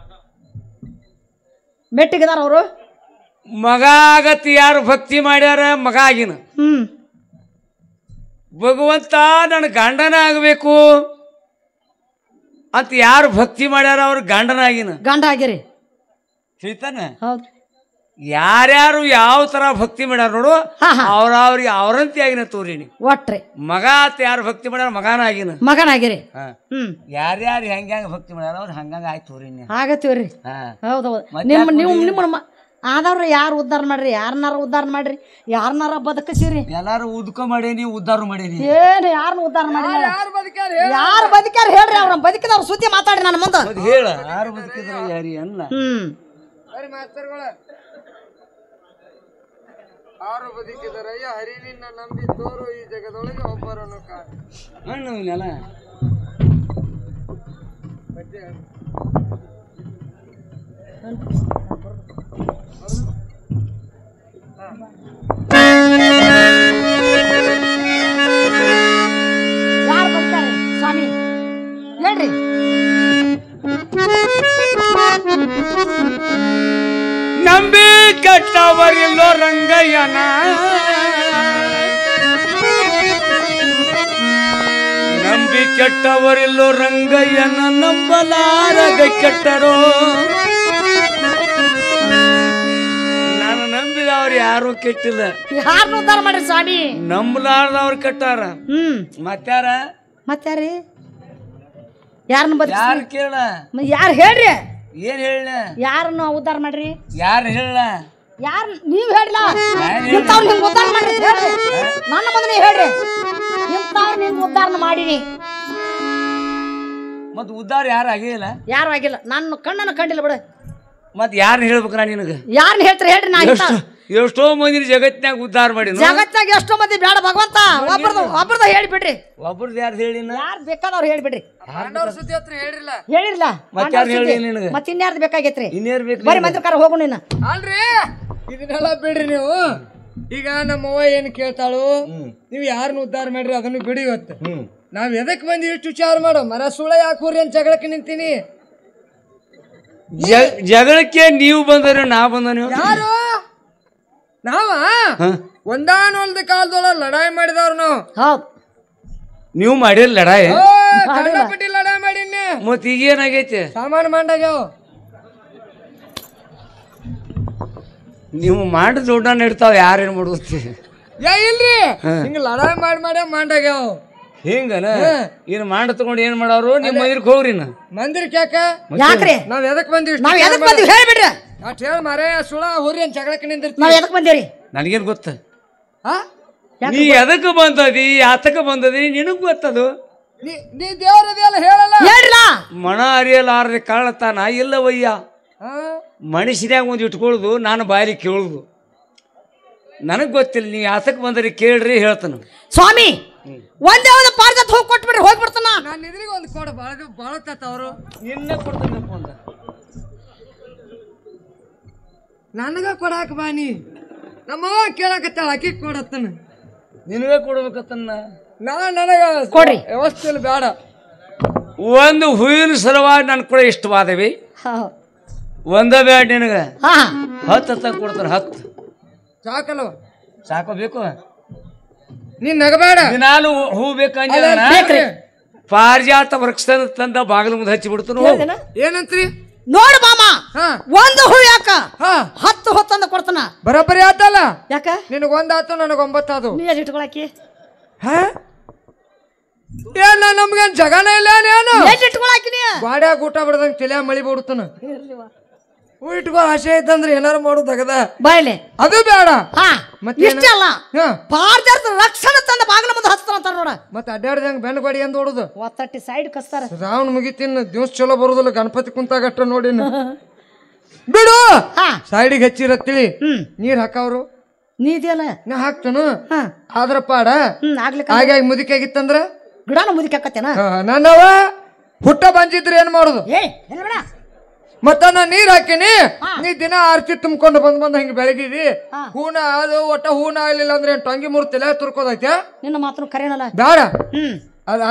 ಮೆಟ್ಟಿಗಿದಾರ. ಅವರು ಮಗ ಆಗತಿ ಯಾರು ಭಕ್ತಿ ಮಾಡ್ಯಾರ ಮಗ ಆಗಿನ. ಭಗವಂತ ನನ್ನ ಗಂಡನ ಆಗಬೇಕು ಅಂತ ಯಾರು ಭಕ್ತಿ ಮಾಡ್ಯಾರ ಅವ್ರ ಗಂಡ ಆಗಿರಿ ಹೇಳ್ತಾನೆ. ಹೌದು. ಯಾರ್ಯಾರು ಯಾವ ತರ ಭಕ್ತಿ ಮಾಡ್ಯಾರ ನೋಡು ಅವ್ರವ್ರಿಗೆ ಅವ್ರಂತೆ ಆಗಿನ ತೋರಿನಿ. ಒಟ್ರಿ ಮಗ ಅಂತ ಯಾರು ಭಕ್ತಿ ಮಾಡ್ಯಾರ ಮಗನಾಗಿರಿ. ಯಾರ್ಯಾರು ಹೆಂಗ ಭಕ್ತಿ ಮಾಡ್ಯಾರ ಅವ್ರು ಹಂಗಂಗ ಆಯ್ತು ತೋರಿನಿ. ಆಗತ್ತೀವ್ರಿ. ಹೌದೌದು. ನಿಮ್ಮ ಆದವ್ರ ಯಾರು ಉದ್ಧಾರ ಮಾಡ್ರಿ? ಯಾರನ್ನಾರ ಉದ್ಧಾರ ಮಾಡ್ರಿ? ಯಾರನ್ನಾರ ಬದುಕಿಸಿರಿ? ಎಲ್ಲಾರು ಉದ್ಕ ಮಾಡೇನಿ, ಉದ್ಧಾರ ಮಾಡೇನಿ. ಏನು ಯಾರನ್ನ ಉದ್ಧಾರ ಮಾಡಿ? ಯಾರು ಬದುಕ್ಯಾರ ಹೇಳ್ರಿ. ಅವ್ರ ಬದುಕಿದವ್ರ ಸುದ್ದಿ ಮಾತಾಡ್ರಿ ನನ್ನ ಮುಂದೆ. ಹೇಳ ಯಾರು ಬದುಕಿದ್ರ ಯಾರಿ ಅಲ್ಲ. ಯಾರು ಬದುಕಿದರಯ್ಯ ಹರಿ ನಿನ್ನ ನಂಬಿ ತೋರು ಈ ಜಗದೊಳಗೆ ಒಬ್ಬರನ್ನು ಕಾಣಲ್ಲ. ಯಾರು ಬರ್ತಾರೆ ಸ್ವಾಮಿ ಹೇಳ್ರಿ. ನಂಬಿ ಕೆಟ್ಟವರಿಲ್ಲೋ ರಂಗಯ್ಯನ, ನಂಬಿ ಕೆಟ್ಟವರಿಲ್ಲೋ ರಂಗಯ್ಯನ, ನಂಬಲಾರದೆ ಕೆಟ್ಟರೋ. ನನ್ನ ಯಾರು ಕೆಟ್ಟಿಲ್ಲ. ಯಾರನ್ನ ಉದ್ಧಾರ ಮಾಡ್ರಿ ಸ್ವಾಮಿ? ನಂಬಲಾರ್ದವ್ರು ಕೆಟ್ಟಾರ. ಮತ್ಯಾರಿ ಯಾರನ್ನ ಬದುಕಿಸಿ ಯಾರು ಕೇಳ? ಯಾರು ಹೇಳ್ರಿ? ಏನ್ ಹೇಳ? ಯಾರನ್ನ ಉದ್ಧಾರ ಮಾಡ್ರಿ? ಯಾರು ಹೇಳ? ಯಾರು ನೀವ್ ಹೇಳಿಲ್ಲ? ಇಂಥವ್ರು ನಿಮ್ಗೆ ಉದ್ಧಾರ ಮಾಡ್ರಿ ಹೇಳ್ರಿ. ನನ್ನ ಮುಂದೆ ನೀವು ಹೇಳ್ರಿ, ಇಂಥವ್ರು ನಿಮ್ಗೆ ಉದ್ಧಾರ ಮಾಡೀನಿ. ಮತ್ ಉದ್ಧಾರ ಯಾರು ಆಗಿಲ್ಲ? ಯಾರು ಆಗಿಲ್ಲ, ನನ್ನ ಕಣ್ಣನ್ನು ಕಂಡಿಲ್ಲ ಬಿಡ. ಮತ್ ಯಾರನ್ನ ಹೇಳ್ಬೇಕ ನಾ ನಿನಗ? ಯಾರನ್ನ ಹೇಳ್ತಾರೆ ಹೇಳ್ರಿ? ನಾ ಎಷ್ಟೋ ಮಂದಿ ಜಗತ್ನಾಗ ಉದ್ಧಾರ ಮಾಡಿ. ಜಗತ್ತಾಗ ಎಷ್ಟೋ ಮಂದಿ ಬೇಡ ಭಗವಂತ, ಒಬ್ರದ ಹೇಳಿಬಿಡ್ರಿ. ಒಬ್ರದ್ದು ಯಾರು ಹೇಳಿ? ಯಾರು ಬೇಕಾದವ್ರು ಹೇಳಿಬಿಡ್ರಿ. ಸುದ್ದಿ ಹತ್ರ ಹೇಳಿರಲ್ಲ ಹೇಳಿರ್ಲ ಮತ್ತೆ ಇನ್ಯಾರ್ದು ಬೇಕಾಗೈತ್ರಿ? ಬರೀ ಮಂತ್ರಕಾರ ಹೋಗು ನೀನು. ಅಲ್ರಿ ಇದನ್ನೆಲ್ಲ ಬಿಡ್ರಿ ನೀವು. ಈಗ ನಮ್ಮವ್ವ ಏನ್ ಕೇಳ್ತಾಳು, ನೀವು ಯಾರನ್ನ ಉದ್ಧಾರ ಮಾಡ್ರಿ ಅದನ್ನು ಬಿಡಿ. ಇವತ್ತು ನಾವ್ ಎದಕ್ ಬಂದಿ ಇಷ್ಟು ವಿಚಾರ ಮಾಡೋ ಮರ ಸುಳ ಯಾಕೆ ಹೋರಿ ಅಂತ ಜಗಳಕ್ಕೆ ನಿಂತೀನಿ. ಜಗಳಕ್ಕೆ ನೀವು ಬಂದರು ನಾ ಬಂದನು? ಯಾರು ನಾವ? ಒಂದಾನೊಂದು ಕಾಲದೊಳಗ ಲಡಾಯಿ ಮಾಡಿದವ್ರು ನಾವು. ಹೌದು, ನೀವು ಮಾಡಿರ ಲಡಾಯಿ? ಕಂಡಪಟ್ಟಿ ಲಡಾಯಿ ಮಾಡಿನಿ. ಮತ್ ಈಗ ಏನಾಗೈತಿ? ಸಾಮಾನು ಮಂಡಾಗ್ಯಾವ. ನೀವು ಮಾಡಿ ದೊಡ್ಡ ಇಡ್ತಾವ, ಯಾರೇನ್ ಮಾಡುತ್ತೆ? ಇಲ್ರಿ ಹಿಂಗ ಲಡಾಯಿ ಮಾಡಿ ಮಂಡಾಗ್ಯಾವ. ಹಿಂಗನ ಇನ್ ಮಾಡ ತಗೊಂಡು ಏನ್ ಮಾಡವ್ರು? ನಿಮ್ ಮಂದಿರಕ್ಕೆ ಹೋಗ್ರಿ. ಮಂದಿರಕ್ಕೆ ಯಾಕ? ಯಾಕ್ರಿ? ನಾವ್ ಎದಕ್ ಬಂದಿವಿ? ನಾವ್ ಎದಕ್ ಬಂದಿವಿ ಹೇಳ್ಬಿಡ್ರಿ. ಅಟ್ ಹೇಳ ಮಾರೇ ಸುಳ ಹೋರಿ ಅಂತ ಜಗಳಕ್ಕೆ ನಿಂದಿರ್ತೀವಿ. ನಾವ್ ಎದಕ್ ಬಂದೇವ್ರಿ? ನನಗೇನ್ ಗೊತ್ತ? ನೀ ಎದಕ್ಕೆ ಬಂದದಿ, ಆತಕ ಬಂದದಿ, ನಿನಗ್ ಗೊತ್ತದು. ನೀ ದೇವರದೆಲ್ಲ ಹೇಳಲ್ಲ ಹೇಳ್ರಲ್ಲ. ಮಣ ಅರಿಯಲಾರದೆ ಕಾಳತಾನ ಇಲ್ಲವಯ್ಯ. ಮನುಷ್ಯನ್ಯಾಗ ಒಂದು ಇಟ್ಕೊಳ್ಳೋದು, ನಾನು ಬಾಯಲ್ಲಿ ಕೇಳುದು. ನನಗ್ ಗೊತ್ತಿಲ್ಲ. ನೀ ಆತಕ್ ಬಂದ್ರಿ ಕೇಳ್ರಿ ಹೇಳ್ತಾನ. ಸ್ವಾಮಿ ಒಂದೇ ಒಂದು ಪಾರ್ಜತ್ ಹೋಗಿ ಕೊಟ್ಬಿಡ್ರಿ, ಹೋಗ್ಬಿಡ್ತಾನ. ನಾನು ಇದ್ರಿಗೆ ಒಂದು ಕೊಡ ಬಾಳ ಅವರು ನಿನ್ನ ಕೊಡ್ತಾನಪ್ಪ ಅಂದ. ನನಗ ಕೊಡಾಕ ಬಾನಿ. ನಮ್ಮವ್ವ ಕೇಳಕತ್ತಾಳ, ಆಕಿ ಕೊಡತ್ತನ. ನಿನಗ ಕೊಡ್ಬೇಕತ್ತನ್ನ. ನನಗ ಕೊಡ್ರಿ. ವ್ಯವಸ್ಥೆ ಬೇಡ. ಒಂದು ಹೂವಿನ ಸಲುವಾಗಿ ನನ್ ಕೂಡ ಇಷ್ಟವಾದವಿ. ಒಂದ ಬೇಡ ನಿನಗ 10 ಕೊಡ್ತಾರ. 10 ಸಾಕಲ್ವ? ಸಾಕೋ ಬೇಕು. ನೀನ್ ನಗಬೇಡ. ನಾನು ಹೂ ಬೇಕಂತ ಪಾರಿಜಾತ ವೃಕ್ಷ ತಂದ ಬಾಗಿಲು ಮುಂದೆ ಹಚ್ಚಿ ಬಿಡ್ತಾನು. ಏನಂತ್ರಿ? ನೋಡು ಮಾಮ, ಒಂದು ಹೂ ಯಾಕ 10 ಹೊತ್ತಂದ ಕೊಡ್ತಾನ. ಬರೋಬ್ಬರಿ ಆತಲ್ಲ. ಯಾಕ? ನಿನಗ 1 ಆತು, ನನಗ 9 ಆತು. ನೀ ಅಲ್ಲಿ ಇಟ್ಕೊಳಕಿ ಏನ ನಮ್ಗೇನ್ ಜಗನ ಇಲ್ಲ. ಏನು ಇಟ್ಕೊಳಕಿ? ನೀ ಗಾಡ್ಯಾಗ ಊಟ ಬಿಡದಂಗ ತಲೆ ಮಳಿ ಬಿಡ್ತಾನ. ಹೂ ಇಟ್ಕೋ ಆಸೆ ಐತಂದ್ರೆ ಏನಾರು ಮಾಡೋದಗದ ಬಾಯ್ಲೆ ಅದು ಬೇಡ. ಇಷ್ಟ ಅಲ್ಲ, ಪಾರಿಜಾತ ರಕ್ಷಣೆ ತಂದ ಬಾಗಿಲ ಮುಂದೆ ಹಚ್ತಾನ ನೋಡ. ಮತ್ತೆ ಅಡ್ಡಾಡ್ದಂಗ ಬೆನ್ನ ಗಾಡಿ ಅಂದ್ ಹೊಡುದು ಒತ್ತಟ್ಟಿ ಸೈಡ್ ಕಸ್ತಾರ. ರಾವಣ ಮುಗಿತಿನ ದಿವ್ಸ ಚಲೋ ಬರುದಿಲ್ಲ. ಗಣಪತಿ ಕುಂತಾಗಟ್ಟ ನೋಡಿ ಬಿಡು. ಸೈಡಿಗೆ ಹಚ್ಚಿರತ್ತಿಳಿ ನೀರ್ ಹಾಕವ್ರು. ನೀದಿಯಲ್ಲ ನಾ ಹಾಕ್ತನು. ಆದ್ರ ಪಾಡ ಹಾಗಾಗಿ ಮುದಿಕಾಗಿತ್ತಂದ್ರ ಗಿಡಾನು ಮುದಿಕಾಕತ್ತೇನ. ನನ್ನವ ಹುಟ್ಟ ಬಂಜಿದ್ರೆ ಏನ್ ಮಾಡುದು? ಮತ್ತ ನಾ ನೀರ್ ಹಾಕಿನಿ. ನೀ ದಿನ ಆರ್ತಿ ತುಂಬ್ಕೊಂಡು ಬಂದ್ ಹಿಂಗ ಬೆಳಗಿದಿ. ಹೂನ ಅದು ಒಟ್ಟ ಹೂನ ಆಗ್ಲಿಲ್ಲ ಅಂದ್ರೆ ಟೊಂಗಿ ಮೂರ್ ತಲೆ ತುರ್ಕೋದೈತೆ. ನಿನ್ನ ಮಾತ್ರ ಕರೆಯಲ್ಲ. ಬೇಡ. ಅದ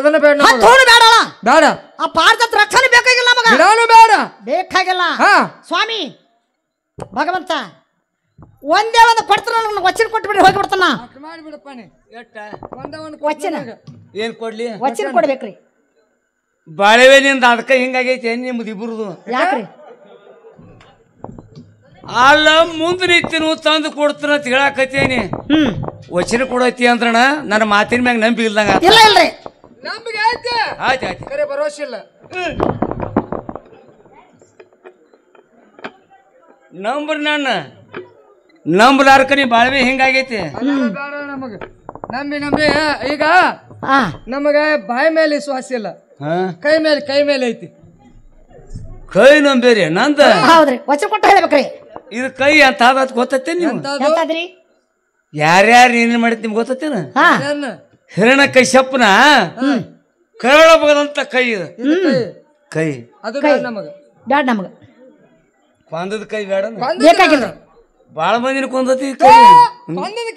ಬೇಡ ಬೇಡ. ಆ ಪಾರಿಜಾತ ರಕ್ಷಣೆ ಬೇಕಾಗಿಲ್ಲ ನಮಗ. ಗಿಡಾನು ಬೇಡ ಬೇಕಾಗಿಲ್ಲ. ಸ್ವಾಮಿ ಭಗವಂತ ಒಂದೇ ಒಂದು ಕೊಡ್ತಾನ, ವಚನ ಕೊಟ್ಬಿಡ್ರಿ, ಹೋಗ್ಬಿಡ್ತಾನ. ಮಾಡಿಬಿಡಪ್ಪ ನೀ. ವಚನ ಏನ್ ಕೊಡ್ಲಿ? ವಚನ ಕೊಡ್ಬೇಕ್ರಿ. ಬಾಳೆವೇನಿಂದ ಅದಕ್ಕ ಹಿಂಗಾಗೈತಿ ನಿಮ್ದು ಇಬ್ರದು. ಯಾಕ್ರಿ? ಅಲ್ಲ ಮುಂದೆ ನಿಂತಿನ ತಂದು ಕೊಡ್ತಾನ ಅಂತ ಹೇಳಾಕತ್ತೇನಿ. ವಚನ ಕೊಡತಿ ಅಂದ್ರಣ ನನ್ನ ಮಾತಿನ ಮ್ಯಾಗ ನಂಬಿ ಇಲ್ದಂಗ. ಇಲ್ಲ ಇಲ್ರಿ, ನಂಬಿಕೆ ಐತೆ. ಆಯ್ತು ಆಯ್ತು, ಕರೆ ಭರವಸೆ ಇಲ್ಲ. ನಂಬ್ರಿ ನನ್ನ ನಂಬಲಾರ್ಕ ನೀ ಬಾಳ್ವೆ ಹಿಂಗಾಗೈತಿ. ಬೇಡ ನಮಗ ನಂಬಿ ನಂಬಿ. ಈಗ ನಮಗ ಬಾಯಿ ಮೇಲೆ ವಿಶ್ವಾಸ ಇಲ್ಲ, ಕೈ ಮೇಲೆ ಐತಿ. ಕೈ ನಂಬೇರಿ ನಂದ. ಹೌದ್ರಿ, ವಚನ ಕೊಟ್ಟ ಹೇಳ್ಬೇಕ್ರಿ. ಇದು ಕೈ ಅಂತ ಗೊತ್ತೈತೆ ನೀವು? ಎಂತದ್ರಿ? ಯಾರ್ಯಾರು ಏನೇನ್ ಮಾಡಿದ್ ನಿಮ್ಗೆ ಗೊತ್ತೇನ? ಹಿರಣ ಕಶ್ಯಪನ ಕರಳ ಬಗದಂತ ಕೈ ಇದು. ಕೈ ಅದು ಬೇಡ ನಮಗ. ಬ್ಯಾಡ ನಮಗ. ಕೊಂದದ ಕೈ ಬೇಡ. ಬೇಕಾಗಿಲ್ಲ. ಬಾಳ ಮಂದಿನ ಕೊಂದತಿ ಕೈ.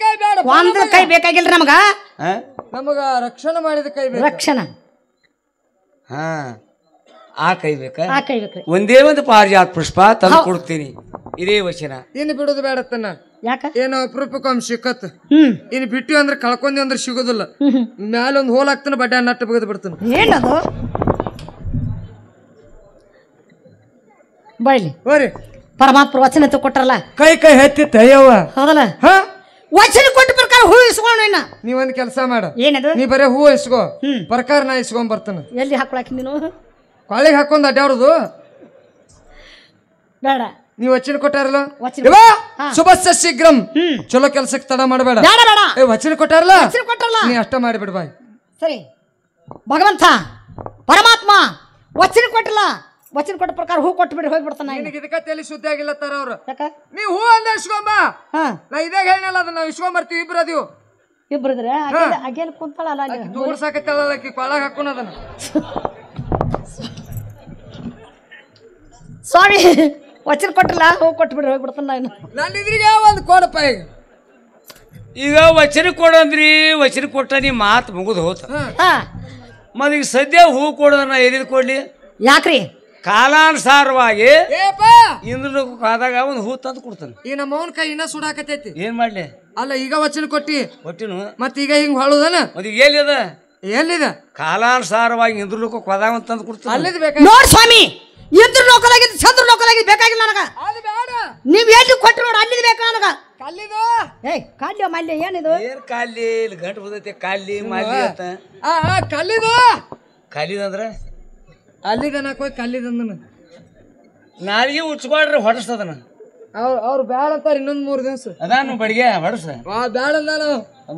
ಕೈ ಬೇಡ. ಒಂದ್ ಕೈ ಬೇಕಾಗಿಲ್ರಿ ನಮಗ. ನಮಗ ರಕ್ಷಣೆ ಮಾಡಿದ ಕೈ ಬೇಕು. ರಕ್ಷಣೆ ಆ ಕೈ ಬೇಕಾ? ಆ ಕೈ ಬೇಕ್ರಿ. ಒಂದೇ ಒಂದು ಪಾರಿಜಾತ ಪುಷ್ಪ ತಂದು ಕೊಡ್ತೀನಿ. ಇದೇ ವಚನ. ಇನ್ನು ಬಿಡುದು ಬೇಡತ್ತನ್ನ. ಯಾಕ? ಏನೋ ಅಪರೂಪಕ್ಕೊಮ್ಮೆ ಸಿಕ್ಕತ್. ಇನ್ನು ಬಿಟ್ಟು ಅಂದ್ರೆ ಕಳ್ಕೊಂಡಿ ಅಂದ್ರೆ ಸಿಗೋದಿಲ್ಲ. ಮ್ಯಾಲ ಒಂದು ಹೋಲ್ ಹಾಕ್ತಾನ, ಬಡ್ಡೆ ನಟ್ಟು ಬಗದ್ ಬಿಡ್ತಾನ. ಏನದು? ಬೈಲಿ ಹೋರಿ ಪರಮಾತ್ಮ ವಚನ ಅಂತ ಕೊಟ್ರಲ್ಲ ಕೈ ಕೈ ಹತ್ತಿತ್ತ ಅಯ್ಯವ್ವ ಹೌದಲ್ಲ ಹಾ ವಚನ ಕೊಟ್ಟ ಪ್ರಕಾರ ಹೂ ಇಸ್ಕೊಂಡು ಇನ್ನ ನೀವೊಂದ್ ಕೆಲಸ ಮಾಡ ಏನದು ನೀ ಬರೇ ಹೂ ಇಸ್ಕೋ ಪ್ರಕಾರ ನಾ ಇಸ್ಕೊಂಡ್ ಬರ್ತಾನ ಎಲ್ಲಿ ಹಾಕೊಳಕ್ ನೀನು ಕೊಳ್ಳಿಗೆ ಹಾಕೊಂಡ್ ಅಡ್ಡಾಡುದು ಬೇಡ ನೀವ್ ವಚನ ಕೊಟ್ಟಾರಲ್ಲ ವಚನ ಯವ್ವ, ಶುಭಸ್ಯ ಶೀಘ್ರಂ ಚಲೋ ಕೆಲ್ಸಕ್ಕೆ ತಡ ಮಾಡಬೇಡ ಬೇಡ ಬೇಡ ಏ ವಚನ ಕೊಟ್ಟಾರಲ್ಲ ವಚನ ಕೊಟ್ರಲ್ಲ ನೀ ಅಷ್ಟ ಮಾಡಿಬಿಡ್ ಬಾಯ್ ಸರಿ ಭಗವಂತ ಪರಮಾತ್ಮ ವಚನ ಕೊಟ್ಟಿಲ್ಲ ವಚನ ಕೊಟ್ಟ ಪ್ರಕಾರ ಹೂ ಕೊಟ್ಬಿಡಿ ಹೋಗ್ಬಿಡ್ತಾನ ನಿನಗೆ ಇದಕ್ಕ ತಲೆ ಸುದ್ದಿ ಆಗಿಲ್ಲ ತರ ಅವ್ರು ಯಾಕ ನೀ ಹೂ ಅಂದ ಇಸ್ಕೊಂಬ ಹಾ ನಾ ಇದಾಗ ಹೇಳಲ್ಲ ಅದನ್ನ ನಾವು ಇಸ್ಕೊಂಡ್ ಬರ್ತೀವಿ ಇಬ್ರು ಅದೀವು ಇಬ್ರಿದ್ರೆ ಅಗೇಲ್ ಕುಂತಾಳಲ್ಲ ಅಲ್ಲಿ ತೂಗುಡ್ ಸಾಕತ್ತಳಕಿ ಕೊಳ್ಳಾಗ ಹಾಕೋಣ ಅದನ್ನ ಸ್ವಾಮಿ ವಚನ ಕೊಟ್ಟಿಲ್ಲ ಹೂ ಕೊಟ್ಬಿಡಿ ಹೋಗ್ಬಿಡ್ತಾನ ನಾನು ನನ್ನ ಇದ್ರಿಗೆ ಒಂದು ಕೋಡಪ್ಪ ಈಗ ಈಗ ವಚನ ಕೊಡಂದ್ರಿ ವಚನ ಕೊಟ್ಟ ನೀ ಮಾತು ಮುಗಿದು ಹೋತ ಹಾ ಮತ್ತೆ ಈಗ ಸದ್ಯ ಹೂ ಕೊಡೋದನ್ನ ಎಲ್ಲಿದ್ ಕೊಡ್ಲಿ ಯಾಕ್ರಿ ಕಾಲಾನುಸಾರವಾಗಿ ಏಪ ಇಂದ್ರ ಆದಾಗ ಒಂದು ಹೂ ತಂದು ಕೊಡ್ತಾನೆ ಈ ನಮ್ಮ ಅವನ ಕೈ ಇನ್ನ ಸುಡಾಕತೈತಿ ಏನ್ ಮಾಡ್ಲಿ ಅಲ್ಲ ಈಗ ವಚನ ಕೊಟ್ಟಿ ಒಟ್ಟಿನು ಮತ್ ಈಗ ಹಿಂಗ್ ಹೊಳುದನ ಮತ್ತೆ ಈಗ ಎಲ್ಲಿದ ಎಲ್ಲಿದ ಕಾಲಾನುಸಾರವಾಗಿ ಇಂದ್ರಲೋಕ ಕೊದಾಗ ತಂದು ಕೊಡ್ತಾನೆ ಅಲ್ಲಿದ್ ಬೇಕಾ ನೋಡ್ ಸ್ವಾಮಿ ಇಂದ್ರ ಲೋಕಲಾಗಿದ್ದು ಚಂದ್ರ ಲೋಕಲಾಗಿದ್ದು ಬೇಕಾಗಿಲ್ಲ ನನಗ ಅದು ಬೇಡ ನೀವ್ ಎಲ್ಲಿ ಕೊಟ್ರು ನೋಡಿ ಅಲ್ಲಿದ್ ಬೇಕಾ ನನಗ ಕಲ್ಲಿದು ಏಯ್ ಕಾಲ್ಯ ಮಲ್ಯ ಏನಿದು ಏನ್ ಕಾಲಿ ಇಲ್ಲಿ ಗಂಟು ಬದೈತೆ ಕಾಲಿ ಮಾಲಿ ಅಂತ ಕಲ್ಲಿದು ಕಾಲಿದಂದ್ರ ಅಲ್ಲಿದನ ಹೋಗಿ ಕಲ್ಲಿದಂದನ ನಾಲಿಗೆ ಉಚ್ಕೊಳ್ರಿ ಹೊಡಸ್ತದನ ಅವ್ರು ಬ್ಯಾಡ ಅಂತಾರ ಇನ್ನೊಂದ್ 3 ದಿವಸ ಅದಾನು ಬಡಿಗೆ ಹೊಡಸ ಬ್ಯಾಡ ಅಂದಾನು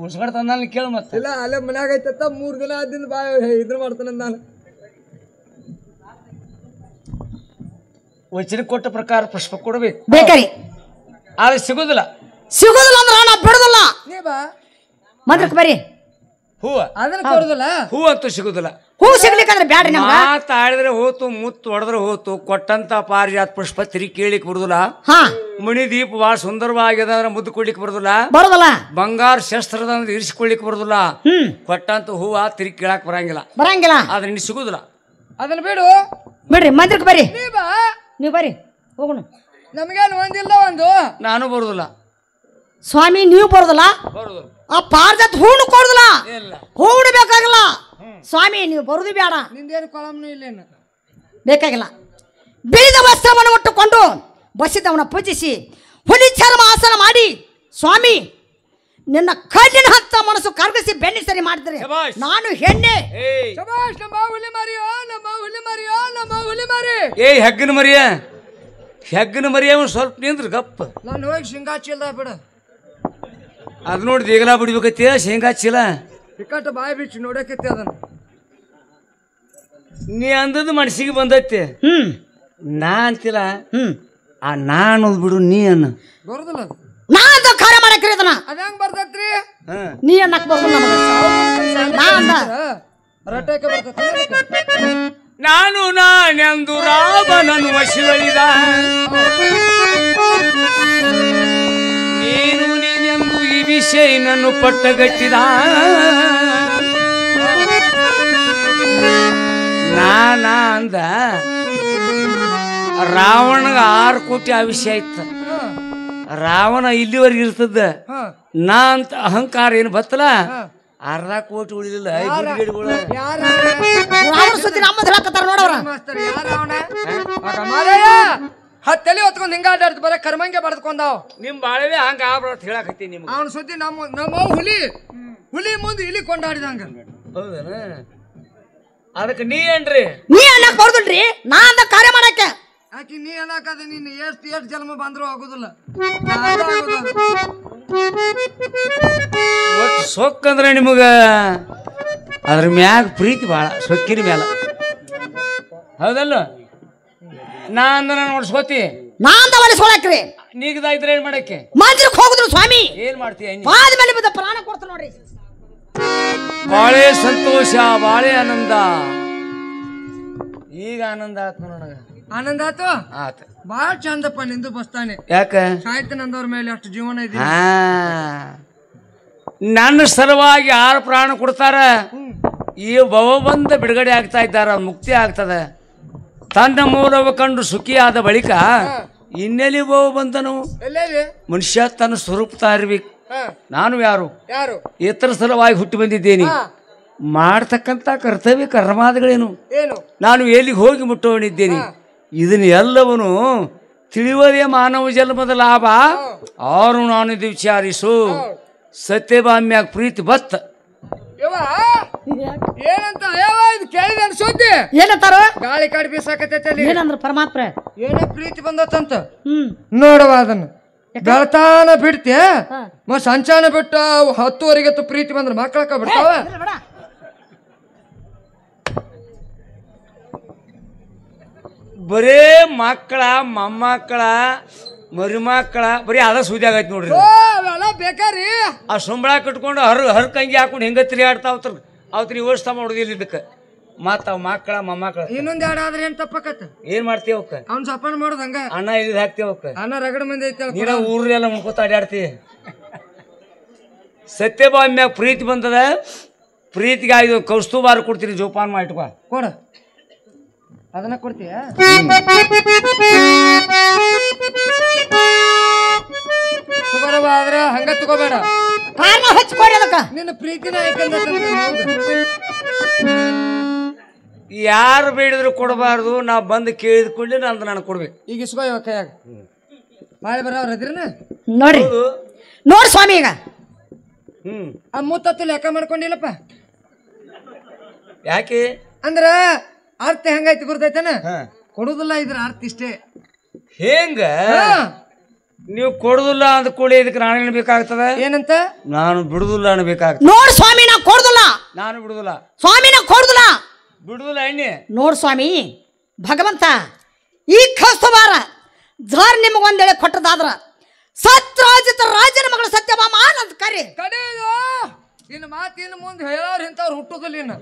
ಉಚ್ಕೊಡ್ ತಂದ ಕೇಳು ಮತ್ತೆ ಇಲ್ಲ ಅಲ್ಲೇ ಮನ್ಯಾಗ ಐತತ್ತ 3 ದಿನ ಆದಿಂದ ಬಾ ಇದ್ರ ಮಾಡ್ತಾನ ನಾನು ವಚನ ಕೊಟ್ಟ ಪ್ರಕಾರ ಪುಷ್ಪ ಕೊಡ್ಬೇಕು ಬೇಕರಿ ಆದ್ರೆ ಸಿಗುದಿಲ್ಲ ಸಿಗುದಿಲ್ಲ ಅಂದ್ರ ನಾ ಬಿಡುದಿಲ್ಲ ನೀ ಬಾ ಮಂದ್ರಕ್ ಬರ್ರಿ ಹೂವ ಅದನ್ನ ಕೊಡುದಿಲ್ಲ ಹೂ ಅಂತೂ ಸಿಗುದಿಲ್ಲ ಹೂ ಸಿಗ್ಲಿಕ್ಕಂದ್ರೆ ಬ್ಯಾಡ್ರಿ ನಮ್ಗ ಮಾತಾಡಿದ್ರೆ ಹೋತು ಮುತ್ತು ಹೊಡೆದ್ರೆ ಹೋತು ಕೊಟ್ಟಂತ ಪಾರಿಜಾತ ಪುಷ್ಪ ತಿರಿ ಕೇಳಿಕ್ ಬರುದಿಲ್ಲ ಹಾ ಮಣಿ ದೀಪ ಬಹಳ ಸುಂದರವಾಗಿದೆ ಅಂದ್ರೆ ಮುದ್ದು ಕೊಡ್ಲಿಕ್ಕೆ ಬರುದಿಲ್ಲ ಬರುದಲ್ಲ ಬಂಗಾರ ಶಸ್ತ್ರದ ಅಂದ್ರೆ ಇರಿಸಿಕೊಳ್ಳಿಕ್ ಬರುದಿಲ್ಲ ಕೊಟ್ಟಂತ ಹೂವ ತಿರಿ ಕೇಳಕ್ ಬರಂಗಿಲ್ಲ ಬರಂಗಿಲ್ಲ ಆದ್ರೆ ಇನ್ನು ಸಿಗುದಿಲ್ಲ ಅದನ್ನ ಬಿಡು ಬಿಡ್ರಿ ಮಂದ್ರಕ್ ಬರ್ರಿ ನೀ ಬಾ ನೀವ್ ಬರ್ರಿ ಹೋಗೋಣ ನಮ್ಗೇನು ಒಂದಿಲ್ಲ ಒಂದು ನಾನು ಬರುದಿಲ್ಲ ಸ್ವಾಮಿ ನೀವು ಬರುದಿಲ್ಲ ಬರುದಿಲ್ಲ ಆ ಪಾರ್ಜಾತ್ ಹೂನು ಕೊಡುದಿಲ್ಲ ಇಲ್ಲ ಹೂನು ಬೇಕಾಗಿಲ್ಲ ಸ್ವಾಮಿ ನೀವು ಬರುದು ಬೇಡ ನಿಂದೇನು ಕೊಳಮ್ನು ಇಲ್ಲೇನು ಬೇಕಾಗಿಲ್ಲ ಬಿಳಿದ ವಸ್ತ್ರವನ್ನು ಉಟ್ಟುಕೊಂಡು ಬಸಿದವನ ಪೂಜಿಸಿ ಹುಲಿ ಚರ್ಮ ಆಸನ ಮಾಡಿ ಸ್ವಾಮಿ ನಿನ್ನ ಕಣ್ಣಿನ ಹತ್ತ ಮನಸ್ಸು ಕರಗಿಸಿ ಬೆನ್ನಿ ಸರಿ ಮಾಡಿದ್ರೆ ಶಭಾಷ್. ನಾನು ಹೆಣ್ಣೆ ಏಯ್ ಶಬಾಷ್ ನಮ್ಮ ಹುಲಿ ಮರಿಯೋ ನಮ್ಮ ಹುಲಿ ಮರಿಯೋ ನಮ್ಮ ಹುಲಿ ಮರಿ ಏಯ್ ಹೆಗ್ಗನ ಮರಿಯ ಹೆಗ್ಗನ ಮರಿಯ ಸ್ವಲ್ಪ ನಿಂದ್ರ ಗಪ್ಪ ನಾನು ಹೋಗಿ ಶೇಂಗಾ ಚೀಲ್ದ ಬಿಡು ಅದ್ ನೋಡಿ ದೇಗಲ ಬಿಡ್ಬೇಕೈತಿ ಶೇಂಗಾ ಚೀಲ ಇಕ್ಕಟ್ಟು ಬಾಯಿ ಬಿಚ್ಚಿ ನೋಡಕತ್ತಿ ಅದನ್ನ ನೀ ಅಂದದ್ದು ಮನಸ್ಸಿಗೆ ಬಂದೈತಿ ನಾ ಅಂತಿಲ್ಲ ಆ ನಾ ಅನ್ನೋದು ಬಿಡು ನೀ ಅನ್ನ ಬರುದಿಲ್ಲ ಅದು ನಾ ಅಂತ ಕಾರ್ಯ ಮಾಡಕ್ರಿ ಅದನ್ನ ಅದ ಹೆಂಗ್ ಬರ್ತೈತ್ರಿ ನೀ ಅನ್ನಕ್ ಬರೋದಿಲ್ಲ ನಮಗ. ನಾ ಅಂದ ರಟಕ್ಕೆ ಬರ್ತೈತಿ ನಾನು ನಾನೆಂದು ರಾಮನನ್ನು ವಶಿವಳಿದ ನೀನು ನೀನೆಂದು ಈ ವಿಷಯ ನನ್ನು ಪಟ್ಟಗಟ್ಟಿದ ನಾ ಅಂದ ರಾವಣಗ 6 ಕೋಟಿ ಆವಿಷ್ಯ ಇತ್ತ ರಾವಣ ಇಲ್ಲಿವರೆಗೆ ಇರ್ತದ ನಾ ಅಂತ ಅಹಂಕಾರ ಏನು ಬತ್ತಲ್ಲ 1/2 ಕೋಟಿ ಉಳಿಲಿಲ್ಲ ಯಾರ ರಾವಣ ಸುದ್ದಿ ನಮ್ಮದ್ ಹೇಳಕತ್ತಾರ ನೋಡವ್ರ ಮಾಸ್ತರ್ ಯಾರ ಅವನ ಮಗ ಮಾರಯ್ಯ ಹತ್ತಲಿ ಹೊತ್ಕೊಂಡ್ ಹಿಂಗ ಅಡ್ಡಾಡ್ತು ಬರ ಕರ್ಮಂಗೆ ಬಡ್ಕೊಂಡಾವ್ ನಿಮ್ ಬಾಳವೆ ಹಂಗ ಆಗ್ಬಾರ್ದು ಹೇಳಕತ್ತೀನಿ ನಿಮ್ಗೆ ಅವನ ಸುದ್ದಿ ನಮ್ಮ ಹುಲಿ ಹುಲಿ ಮುಂದೆ ಇಲ್ಲಿ ಕೊಂಡಾಡಿದಂಗ ಹೌದನ ಅದಕ್ಕೆ ನೀ ಏನ್ರಿ ನೀ ಅನ್ನಕ್ ಬರೋದಿಲ್ರಿ ನಾ ಅಂದ ಕಾರ್ಯ ಮಾಡಕ್ಕೆ ಆಕಿ ನೀ ಅನ್ನಕದ ನೀನು ಎಷ್ಟು ಜನ್ಮ ಬಂದ್ರು ಆಗುದಿಲ್ಲ ಒಟ್ಟು ಸೊಕ್ಕಂದ್ರೆ ನಿಮಗ ಅದ್ರ ಮ್ಯಾಗ ಪ್ರೀತಿ ಭಾಳ ಸೊಕ್ಕಿನ ಮ್ಯಾಲ ಹೌದಲ್ಲ ನಾ ಅಂದ ನಾನು ನೋಡ್ಸ್ಕೋತಿ ನಾ ಅಂದ ಒಲಿಸ್ಕೊಳಕ್ರಿ ನೀಗದಾಯ್ದ್ರೆ ಏನ್ ಮಾಡಕ್ಕೆ ಮಂದಿರಕ್ಕೆ ಹೋಗುದ್ರು ಸ್ವಾಮಿ ಏನ್ ಮಾಡ್ತೀಯ ಪಾದ ಮೇಲೆ ಬಿದ್ದ ಪ್ರಾಣ ಕೊಡ್ತ ನೋಡ್ರಿ ಬಾಳೆ ಸಂತೋಷ ಬಾಳೆ ಆನಂದ ಈಗ ಆನಂದ ಆತ್ಮ ನನಗ ಆನಂದ ಆತು ಆತ ಬಾಳ ಚಂದಪ್ಪ ನಿಂದು ಬಸ್ತಾನೆ ಯಾಕ ಸಾಹಿತ್ಯನಂದವ್ರ ಮೇಲೆ ಅಷ್ಟು ಜೀವನ ಇದೆ ಹಾ ನನ್ನ ಸಲುವಾಗಿ 6 ಪ್ರಾಣ ಕೊಡ್ತಾರ ಈ ಭವಬಂಧ ಬಿಡುಗಡೆ ಆಗ್ತಾ ಇದ್ದಾರ ಮುಕ್ತಿ ಆಗ್ತದ ತನ್ನ ಮೂಲವ ಕಂಡು ಸುಖಿಯಾದ ಬಳಿಕ ಇನ್ನೆಲ್ಲಿ ಭವಬಂಧನು ಎಲ್ಲೆಲ್ಲಿ ಮನುಷ್ಯ ತನ್ನ ಸ್ವರೂಪ ತಾರ್ಬೇಕು ನಾನು ಯಾರು ಯಾರು ಇತರ ಸಲುವಾಗಿ ಹುಟ್ಟಿ ಬಂದಿದ್ದೇನೆ ಮಾಡ್ತಕ್ಕಂಥ ಕರ್ತವ್ಯ ಕರ್ಮಾದಿಗಳೇನು ಏನು ನಾನು ಎಲ್ಲಿಗೆ ಹೋಗಿ ಮುಟ್ಟವನಿದ್ದೇನೆ ಇದನ್ನ ಎಲ್ಲವನು ತಿಳಿಯುವುದೇ ಮಾನವ ಜನ್ಮದ ಲಾಭ ಆರು ನಾನು ಇದು ವಿಚಾರಿಸು ಸತ್ಯಭಾಮ್ಯಾಗ ಪ್ರೀತಿ ಬತ್ತ ಏನಂತ ಇದು ಕೇಳಿದ ಸುದ್ದಿ ಏನಂತಾರ ಗಾಳಿ ಕಾಡಿ ಬೀಸಾಕತೈತಿ ಏನಂದ್ರ ಪರಮಾತ್ಮ ಏನೇ ಪ್ರೀತಿ ಬಂದತ್ತಂತ ನೋಡವ ಅದನ್ನ ಬೆಳತಾನ ಬಿಡ್ತೀಯ ಸಂಚಾನ ಬಿಟ್ಟ 10ವರೆಗೆ ಪ್ರೀತಿ ಬಂದ್ರ ಮಕ್ಕಳಕ್ಕ ಬಿಡ್ತಾವ ಬರೇ ಮಕ್ಕಳ ಮೊಮ್ಮಕ್ಕಳ ಮರಿಮಕ್ಕಳ ಬರೀ ಅದ ಸುದ್ದಿ ಆಗೈತಿ ನೋಡ್ರಿ ಅವೆಲ್ಲ ಬೇಕಾರಿ ಆ ಸಂಬಳ ಕಟ್ಕೊಂಡು ಹರ್ಕಂಗಿ ಹಾಕೊಂಡು ಹೆಂಗ ತಿರುಗಾಡ್ತಾವತ್ರ ಅವತ್ರಿ ವ್ಯವಸ್ಥೆ ಮಾಡೋದಿಲ್ಲ ಇದಕ್ಕೆ ಮತ್ತ ಅವ್ ಮಕ್ಕಳ ಮೊಮ್ಮಕ್ಕಳ ಇನ್ನೊಂದ್ ಎರಡು ಆದ್ರೆ ಏನ್ ತಪ್ಪಕತ್ತ ಏನ್ ಮಾಡ್ತೀವಿ ಅವಕ್ಕ ಅವ್ನ್ ಸಪಾನ ಮಾಡೋದ್ ಹಂಗ ಅನ್ನ ಇದ್ ಹಾಕ್ತಿವಿ ಅವಕ್ಕ ಅನ್ನ ರಗಡ ಮಂದಿ ಐತಿ ನೀನ ಊರೆಲ್ಲ ಮುನ್ಕೋತ ಅಡ್ಯಾಡ್ತಿ ಸತ್ಯಭಾಮ್ಯಾಗ ಪ್ರೀತಿ ಬಂದದ ಪ್ರೀತಿಗೆ ಇದು ಕೌಸ್ತುಬಾರ ಕೊಡ್ತೀನಿ ಜೋಪಾನ ಮಾಡಿಟ್ಕೊ ಕೊಡ ಅದನ್ನ ಕೊಡ್ತೀಯ ತಗೋರವ ಆದ್ರೆ ಹಂಗ ತಗೋಬೇಡ ಹಚ್ಕೊಡಿ ಅದಕ್ಕ ನಿನ್ನ ಪ್ರೀತಿನ ಯಾರು ಬೇಡಿದ್ರು ಕೊಡಬಾರ್ದು ನಾ ಬಂದು ಕೇಳಿದ ಕೂಡಲೇ ನಂದು ನಾನು ಕೊಡ್ಬೇಕು ಈಗ ಇಸ್ಕೋ ಇವಾಗ ಕೈಯಾಗ ಮಾಡಿ ಬರೋವ್ರ ಅದ್ರನ ನೋಡ್ರಿ ನೋಡ್ ಸ್ವಾಮಿ ಈಗ ಆ ಮುತ್ತತ್ತು ಲೆಕ್ಕ ಮಾಡ್ಕೊಂಡಿಲ್ಲಪ್ಪ ಯಾಕೆ ಅಂದ್ರ ಅರ್ಥ ಹೆಂಗೈತಿ ಗುರ್ತೈತನ ಕೊಡುದಿಲ್ಲ ಇದ್ರ ಅರ್ಥ ಇಷ್ಟೇ ಹೆಂಗ ನೀವು ಕೊಡುದಿಲ್ಲ ಅಂದ ಕೂಡ ಇದಕ್ಕೆ ನಾನು ಏನ್ಬೇಕಾಗ್ತದ ಏನಂತ ನಾನು ಬಿಡುದಿಲ್ಲ ಅನ್ಬೇಕಾಗ್ತದೆ ನೋಡ್ ಸ್ವಾಮಿ ನಾ ಕೊಡುದಿಲ್ಲ ನಾನು ಬಿಡುದಿಲ್ಲ ಸ್ವಾಮಿ ನಾ ಕೊಡುದಿಲ್ಲ ಬಿಡುದಿಲ್ಲ ಎಣ್ಣೆ ನೋಡ್ ಸ್ವಾಮಿ ಭಗವಂತ ಈ ಕಸ್ತುಬಾರ ಜಾರ್ ನಿಮಗೊಂದೇಳೆ ಕೊಟ್ಟದಾದ್ರ ಸತ್ರಾಜಿತ ರಾಜನ ಮಗಳು ಸತ್ಯಭಾಮ ನಂತ ಕರಿ ಕಡೆಯೋ ಇನ್ನು ಮಾತಿನ ಮುಂದೆ ಹೇಳೋರು ಇಂಥವ್ರು ಹುಟ್ಟುದಿಲ್ಲ ಇನ್ನು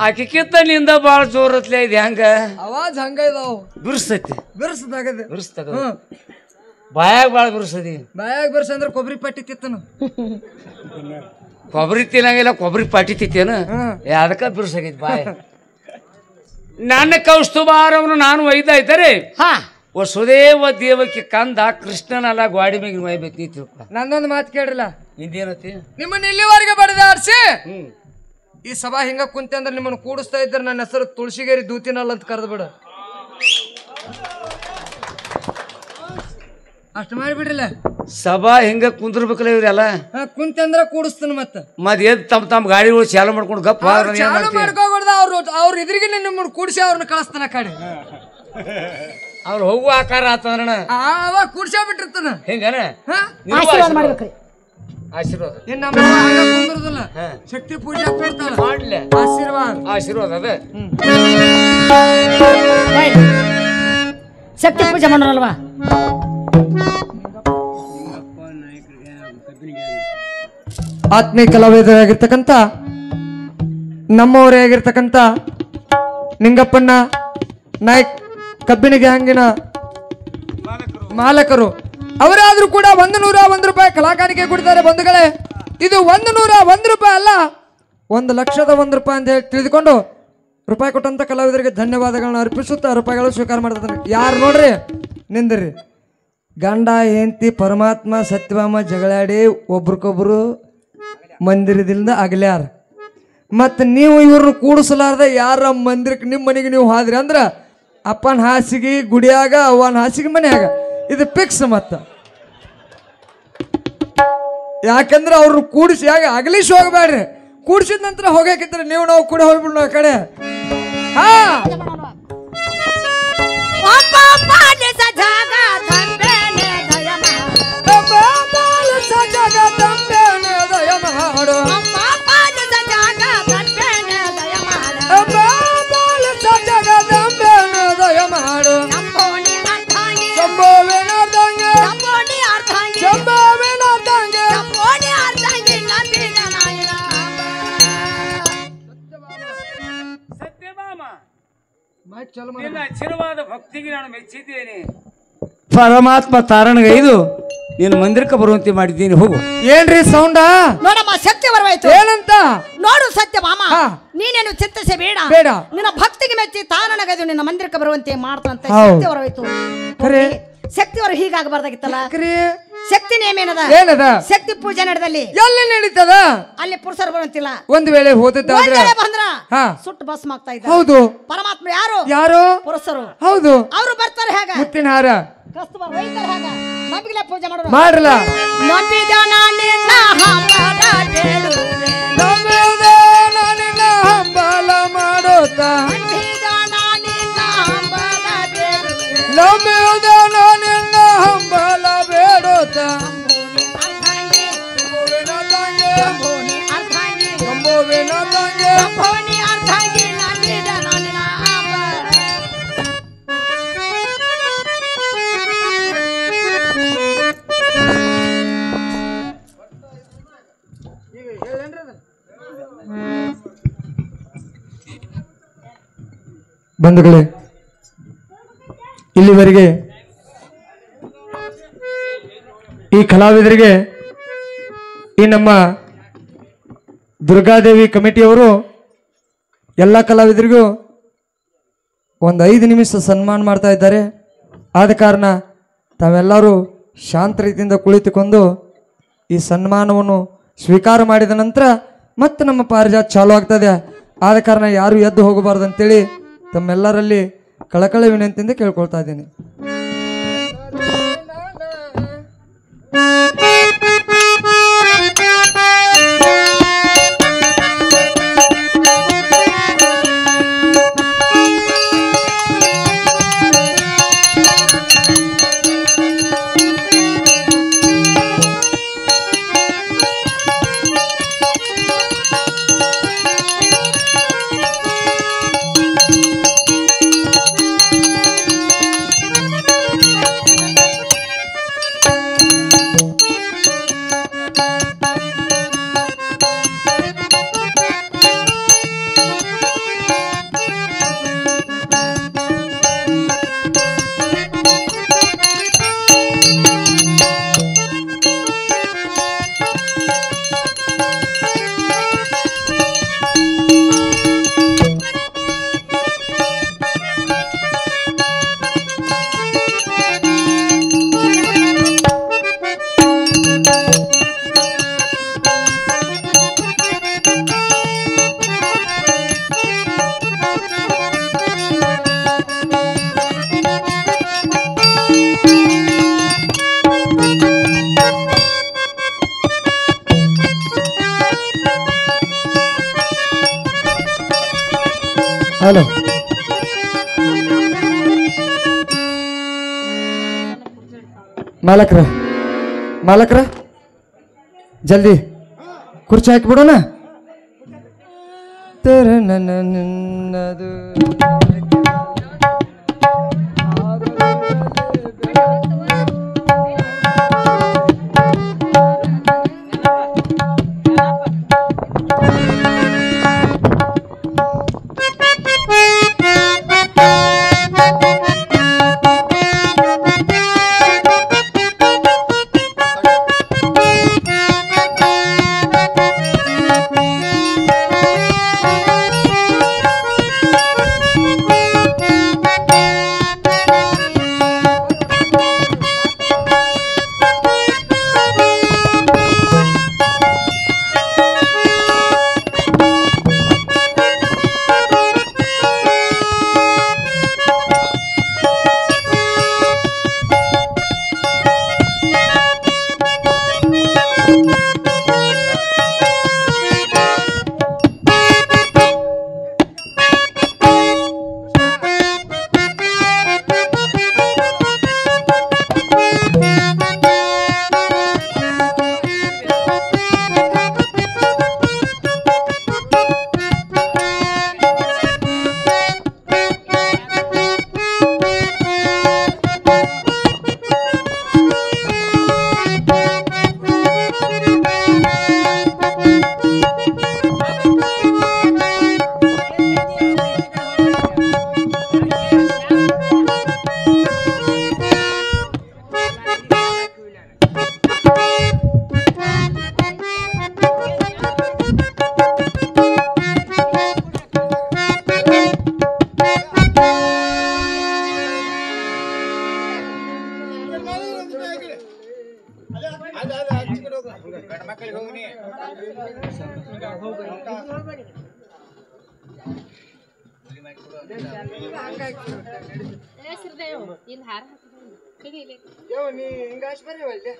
ಆಕಿಕ್ಕಿಂತ ನಿಂದ ಭಾಳ ಜೋರತ್ಲೆ ಇದು ಹೆಂಗ ಅವಾಜ್ ಹಂಗ ಇದಾವ ಬಿರ್ಸ್ತೈತಿ ಬಿರ್ಸದಾಗದೆ ಬಿರ್ಸ್ತದ ಬಾಯಾಗ ಭಾಳ ಬಿರ್ಸದಿ ಬಾಯಾಗ ಬಿರ್ಸ ಅಂದ್ರೆ ಕೊಬ್ಬರಿ ಪಟ್ಟಿ ತಿತ್ತನು ಕೊಬ್ಬರಿ ತಿನ್ನಂಗಿಲ್ಲ ಕೊಬ್ಬರಿ ಪಾಟಿ ತಿತ್ತೇನು ಅದಕ್ಕ ಬಿರ್ಸಾಗೈತಿ ಬಾಯ ನನ್ನ ಕೌಸ್ತುಭಾರವನು ನಾನು ಒಯ್ದ ಇದ್ದಾರೆ ವಸುದೇವ ದೇವಕ್ಕೆ ಕಂದ ಕೃಷ್ಣನಲ್ಲ ಗಾಡಿ ಮ್ಯಾಗ ಒಯ್ಬೇಕು ನೀ ತಿಳ್ಕೊ ನಂದೊಂದು ಮಾತು ಕೇಳ್ರಲ್ಲ ನಿಂದೇನತಿ ನಿಮ್ಮನ್ನ ಇಲ್ಲಿವರೆಗೆ ಬಡದ ಆಡ್ಸಿ ಈ ಸಭಾ ಹಿಂಗ ಕುಂತೆ ಅಂದ್ರೆ ನಿಮ್ಮನ್ನ ಕೂಡಿಸ್ತಾ ಇದ್ರೆ ನನ್ನ ಹೆಸರು ತುಳಸಿಗೇರಿ ದೂತಿನಲ್ಲ ಅಂತ ಕರೆದು ಬಿಡ ಅಷ್ಟು ಮಾಡಿಬಿಡ್ರಲ್ಲ ಸಭಾ ಹಿಂಗ ಕುಂದ್ರಬೇಕಲ್ಲ ಇವ್ರೆಲ್ಲ ಕುಂತೆ ಅಂದ್ರೆ ಕೂಡಿಸ್ತಾನ ಮತ್ ಎದ್ ತಮ್ಮ ಗಾಡಿಗಳು ಚಾಲು ಮಾಡ್ಕೊಂಡು ಗಪ್ಪ ಮಾಡ್ಕೋಬಾರ್ದ ಅವ್ರ ಇದ್ರಿಗೆ ನಿಮ್ಮನ್ನ ಕೂಡಿಸಿ ಅವ್ರನ್ನ ಕಳಿಸ್ತಾನ ಕಡೆ ಅವ್ರು ಹೋಗುವ ಆಕಾರ ಆತಂದ್ರಣ ಅವಾಗ ಕೂಡ್ಸಾ ಬಿಟ್ಟಿರ್ತಾನ ಹಿಂಗನ ಆಶೀರ್ವಾದ ಮಾಡ್ಬೇಕ್ರಿ ಆಶೀರ್ವಾದ ಏನ್ ನಮ್ಮ ಕುಂದ್ರದಿಲ್ಲ ಶಕ್ತಿ ಪೂಜೆ ಕೊಡ್ತಾಳ ಮಾಡ್ಲೆ ಆಶೀರ್ವಾದ ಆಶೀರ್ವಾದ ಅದ ಶಕ್ತಿ ಪೂಜೆ ಮಾಡೋಣಲ್ವಾ ಆತ್ಮೀಯ ಕಲಾವಿದರಾಗಿರ್ತಕ್ಕಂಥ ನಮ್ಮವರೇ ಆಗಿರ್ತಕ್ಕಂಥ ನಿಂಗಪ್ಪಣ್ಣ ನಾಯ್ಕ್ ಕಬ್ಬಿನ ಗ್ಯಾಂಗಿನ ಮಾಲಕರು ಅವರಾದ್ರೂ ಕೂಡ 101 ರೂಪಾಯಿ ಕಲಾಕಾಣಿಕೆ ಕೊಡ್ತಾರೆ ಬಂಧುಗಳೇ. ಇದು 101 ರೂಪಾಯಿ ಅಲ್ಲ, 1,00,001 ರೂಪಾಯಿ ಅಂತ ಹೇಳಿ ತಿಳಿದುಕೊಂಡು ರೂಪಾಯಿ ಕೊಟ್ಟಂತ ಕಲಾವಿದರಿಗೆ ಧನ್ಯವಾದಗಳನ್ನ ಅರ್ಪಿಸುತ್ತಾ ರೂಪಾಯಿಗಳು ಸ್ವೀಕಾರ ಮಾಡ್ತಾರೆ. ಯಾರು ನೋಡ್ರಿ ನಿಂದ್ರಿ, ಗಂಡ ಹೆಂಡತಿ ಪರಮಾತ್ಮ ಸತ್ಯಭಾಮ ಜಗಳಾಡಿ ಒಬ್ರಿಗೊಬ್ರು ಮಂದಿರದಿಂದ ಅಗಲ್ಯಾರ. ಮತ್ತು ನೀವು ಇವ್ರನ್ನ ಕೂಡಿಸಲಾರ್ದ ಯಾರ ಮಂದಿರಕ್ಕೆ ನಿಮ್ಮ ಮನೆಗೆ ನೀವು ಹೋದ್ರಿ ಅಂದ್ರೆ ಅಪ್ಪನ ಹಾಸಿಗೆ ಗುಡಿಯಾಗ ಅವನ ಹಾಸಿಗೆ ಮನ್ಯಾಗ ಇದು ಫಿಕ್ಸ್. ಮತ್ತ ಯಾಕಂದ್ರೆ ಅವ್ರನ್ನ ಕೂಡಿಸಿ ಅಗಲಿಸಿ ಹೋಗಬೇಡ್ರಿ, ಕೂಡಿಸಿದ ನಂತರ ಹೋಗಕ್ಕಿದ್ರೆ ನೀವು ನಾವು ಕೂಡ ಹೋಗ್ಬಿಡ್ನು ಆ ಕಡೆ. ಹಾ ಚಿರವಾದ ಭಕ್ತಿಗೆ ನಾನು ಮೆಚ್ಚಿದ್ದೇನೆ. ಪರಮಾತ್ಮ ತಾರಣಗೈದು ನೀನು ಮಂದಿರಕ್ಕೆ ಬರುವಂತೆ ಮಾಡಿದ್ದೀನಿ. ಹೋಗು. ಏನ್ರಿ ಸೌಂಡ? ನೋಡಮ್ಮ ಸತ್ಯ ಬರವಾಯ್ತು. ಏನಂತ ನೋಡು ಸತ್ಯ ಮಾಮ, ನೀನೇನು ಚಿಂತಿಸಿ ಬೇಡ, ನಿನ್ನ ಭಕ್ತಿಗೆ ಮೆಚ್ಚಿ ತಾರಣಗೈದು ನಿನ್ನ ಮಂದಿರಕ್ಕೆ ಬರುವಂತೆ ಮಾಡ್ತಂತ ಸತ್ಯ ಬರವಾಯ್ತು. ಶಕ್ತಿಯವರು ಹೀಗಾಗಬಾರ್ದಾಗಿತ್ತಲ್ಲ. ಶಕ್ತಿ ನೇಮ ಏನದ ಶಕ್ತಿ ಪೂಜೆ ನಡೆದಲ್ಲಿ ಎಲ್ಲಿ ನಡೀತದ ಅಲ್ಲಿ ಪುರುಷರು ಬರುವಂತಿಲ್ಲ. ಒಂದ್ ವೇಳೆ ಹೋದಿದ್ದಾದ್ರೆ ಬಂದ್ರ ಹಾ ಸುಟ್ಟು ಭಸ್ಮ ಆಗ್ತಾ ಇದ್ದಾರೆ. ಹೌದು ಪರಮಾತ್ಮ ಯಾರು? ಯಾರು? ಪುರುಷರು. ಹೌದು ಅವರು ಬರ್ತಾರೆ ಹೇಗ? ಮುತ್ತಿನ ಹಾರ ಕಸ್ತೂರ ಒಯ್ತಾರೆ ಹೇಗ? ನಂಬಿಕೆ ಪೂಜೆ ಮಾಡೋರು ಮಾಡ್ರಲ್ಲ. ನಂಬಿದನ ನಿನ್ನ ಹಂಬಲ ಬೇಡುವೆ, ನಂಬಿದ ನಿನ್ನ ಹಂಬಲ ಮಾಡೋತ, ನಂಬಿದನ ನಿನ್ನ ಹಂಬಲ ಬೇಡುವೆ, ನಂಬಿದ ನಿನ್ನ ಹಂಬಲ ಬೇಡೋತ, ಶಂಭುವಿನ ತಂಗೆ ಶಂಭುವಿನ ತಂಗೆ ಶಂಭುವಿನ ಅರ್ಧಾಂಗಿ ನಂಬಿದನ ನಿನ್ನ ಹಂಬಲ. ಬಂಧುಗಳೇ, ಇಲ್ಲಿವರೆಗೆ ಈ ಕಲಾವಿದರಿಗೆ ಈ ನಮ್ಮ ದುರ್ಗಾದೇವಿ ಕಮಿಟಿಯವರು ಎಲ್ಲ ಕಲಾವಿದರಿಗೂ ಒಂದು 5 ನಿಮಿಷ ಸನ್ಮಾನ ಮಾಡ್ತಾ ಇದ್ದಾರೆ. ಆದ ಕಾರಣ ತಾವೆಲ್ಲರೂ ಶಾಂತ ರೀತಿಯಿಂದ ಕುಳಿತುಕೊಂಡು ಈ ಸನ್ಮಾನವನ್ನು ಸ್ವೀಕಾರ ಮಾಡಿದ ನಂತರ ಮತ್ತೆ ನಮ್ಮ ಪಾರಿಜಾತ ಚಾಲು ಆಗ್ತದೆ. ಆದ ಕಾರಣ ಯಾರು ಎದ್ದು ಹೋಗಬಾರ್ದು ಅಂತೇಳಿ ತಮ್ಮೆಲ್ಲರಲ್ಲಿ ಕಳಕಳಿ ವಿನಂತಿಯಿಂದ ಕೇಳ್ಕೊಳ್ತಾ ಇದ್ದೀನಿ. ಹಲೋ, ಮಾಲಕ್ರ ಜಲ್ದಿ ಕುರ್ಚಿ ಹಾಕಿಬಿಡೋಣ. ನನ್ನದು ನೀ ಹಿಂಗಾಶ್ ಬರ್ರಿ ಒಳ್ಳೆ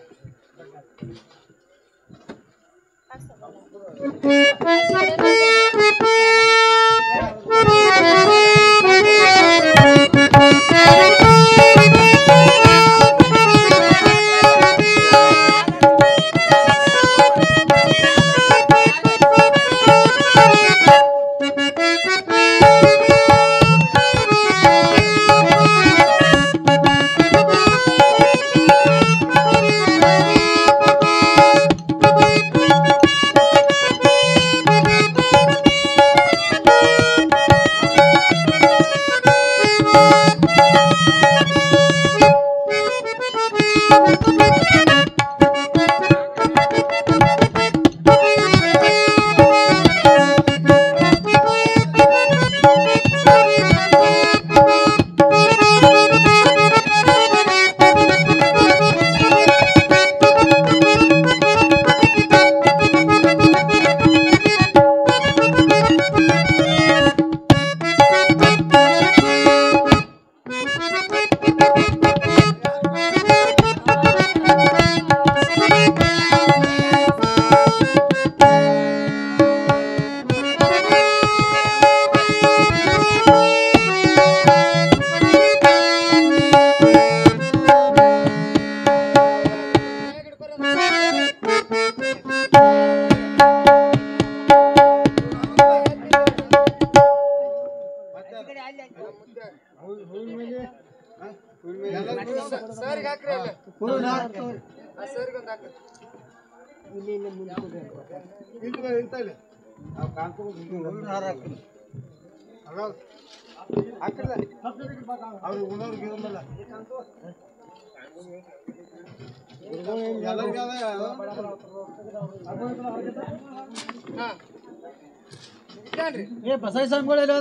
ಬಸೈ ಸಂಘಗಳು ಎಲ್ಲ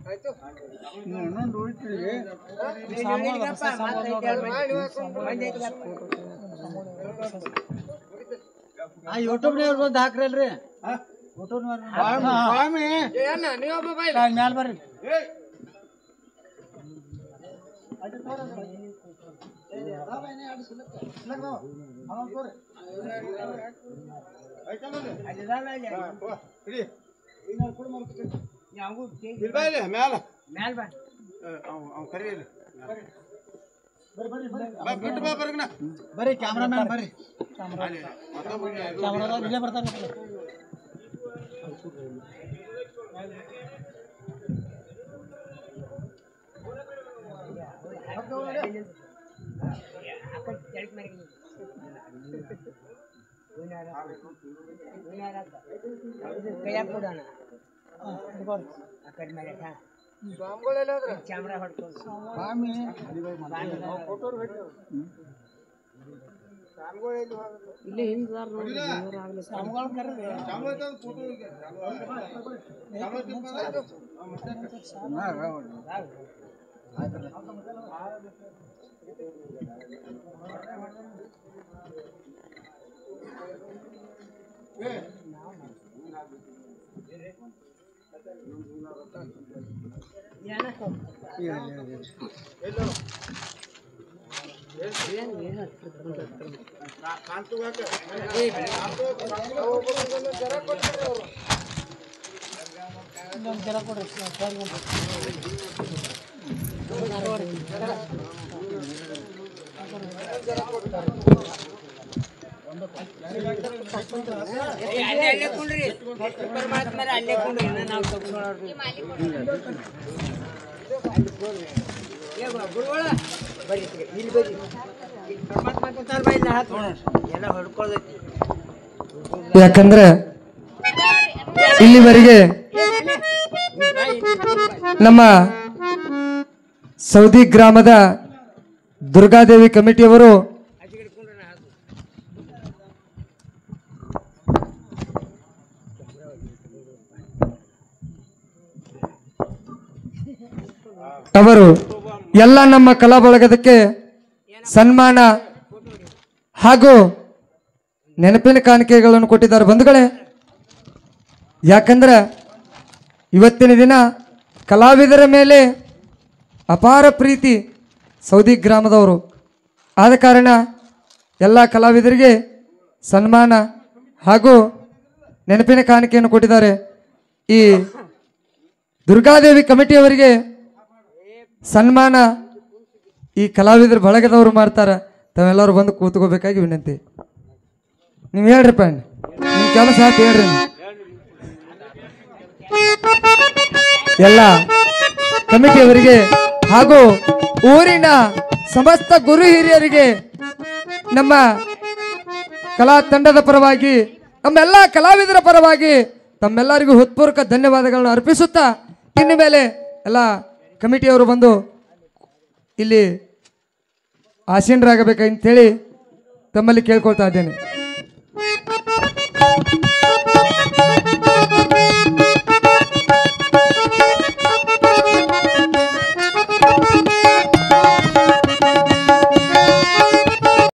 ಆಯ್ತು ಯೂಟ್ಯೂಬ್ನವ್ರು ಬಂದು ಹಾಕ್ರಲ್ರಿ ನೀವೊಬ್ಬ ಬಾಯ್ ಮ್ಯಾಲ ಬರ್ರಿ ಬರ್ರಿ ಕ್ಯಾಮ್ರಾಮ್ಯಾನ್ ಬರ್ರಿ ಕ್ಯಾಮ್ರಾದಾಗ ಇಲ್ಲೇ ಬರ್ತಾನೆ ಕ್ಯಾಮ್ರಾ ಹೊಡ್ಕೊಂಡು ಇಲ್ಲಿ ಜರ ಕೊಡ್ರಿ ಯಾಕಂದ್ರೆ ಇಲ್ಲಿವರೆಗೆ ನಮ್ಮ ಸೌದಿ ಗ್ರಾಮದ ದುರ್ಗಾದೇವಿ ಕಮಿಟಿಯವರು ಅವರು ಎಲ್ಲ ನಮ್ಮ ಕಲಾ ಬಳಗದಕ್ಕೆ ಸನ್ಮಾನ ಹಾಗೂ ನೆನಪಿನ ಕಾಣಿಕೆಗಳನ್ನು ಕೊಟ್ಟಿದ್ದಾರೆ ಬಂಧುಗಳೇ. ಯಾಕಂದ್ರೆ ಇವತ್ತಿನ ದಿನ ಕಲಾವಿದರ ಮೇಲೆ ಅಪಾರ ಪ್ರೀತಿ ಸೌದಿ ಗ್ರಾಮದವರು ಆದ ಕಾರಣ ಎಲ್ಲ ಕಲಾವಿದರಿಗೆ ಸನ್ಮಾನ ಹಾಗೂ ನೆನಪಿನ ಕಾಣಿಕೆಯನ್ನು ಕೊಟ್ಟಿದ್ದಾರೆ. ಈ ದುರ್ಗಾದೇವಿ ಕಮಿಟಿಯವರಿಗೆ ಸನ್ಮಾನ ಈ ಕಲಾವಿದರು ಬಳಗದವರು ಮಾಡ್ತಾರೆ. ತಾವೆಲ್ಲರೂ ಬಂದು ಕೂತ್ಕೋಬೇಕಾಗಿ ವಿನಂತಿ. ನೀವು ಹೇಳ್ರಿಪ್ಪ, ನಿಮ್ಮ ಕೆಲಸ ಆಯ್ತು ಹೇಳ್ರಿ. ಎಲ್ಲ ಕಮಿಟಿಯವರಿಗೆ ಹಾಗೂ ಊರಿನ ಸಮಸ್ತ ಗುರು ಹಿರಿಯರಿಗೆ ನಮ್ಮ ಕಲಾ ತಂಡದ ಪರವಾಗಿ ನಮ್ಮೆಲ್ಲ ಕಲಾವಿದರ ಪರವಾಗಿ ತಮ್ಮೆಲ್ಲರಿಗೂ ಹೃತ್ಪೂರ್ವಕ ಧನ್ಯವಾದಗಳನ್ನು ಅರ್ಪಿಸುತ್ತಾ ಇನ್ನು ಮೇಲೆ ಎಲ್ಲ ಕಮಿಟಿಯವರು ಬಂದು ಇಲ್ಲಿ ಆಸೀನರಾಗಬೇಕಂತೇಳಿ ತಮ್ಮಲ್ಲಿ ಕೇಳ್ಕೊಳ್ತಾ ಇದ್ದೇನೆ.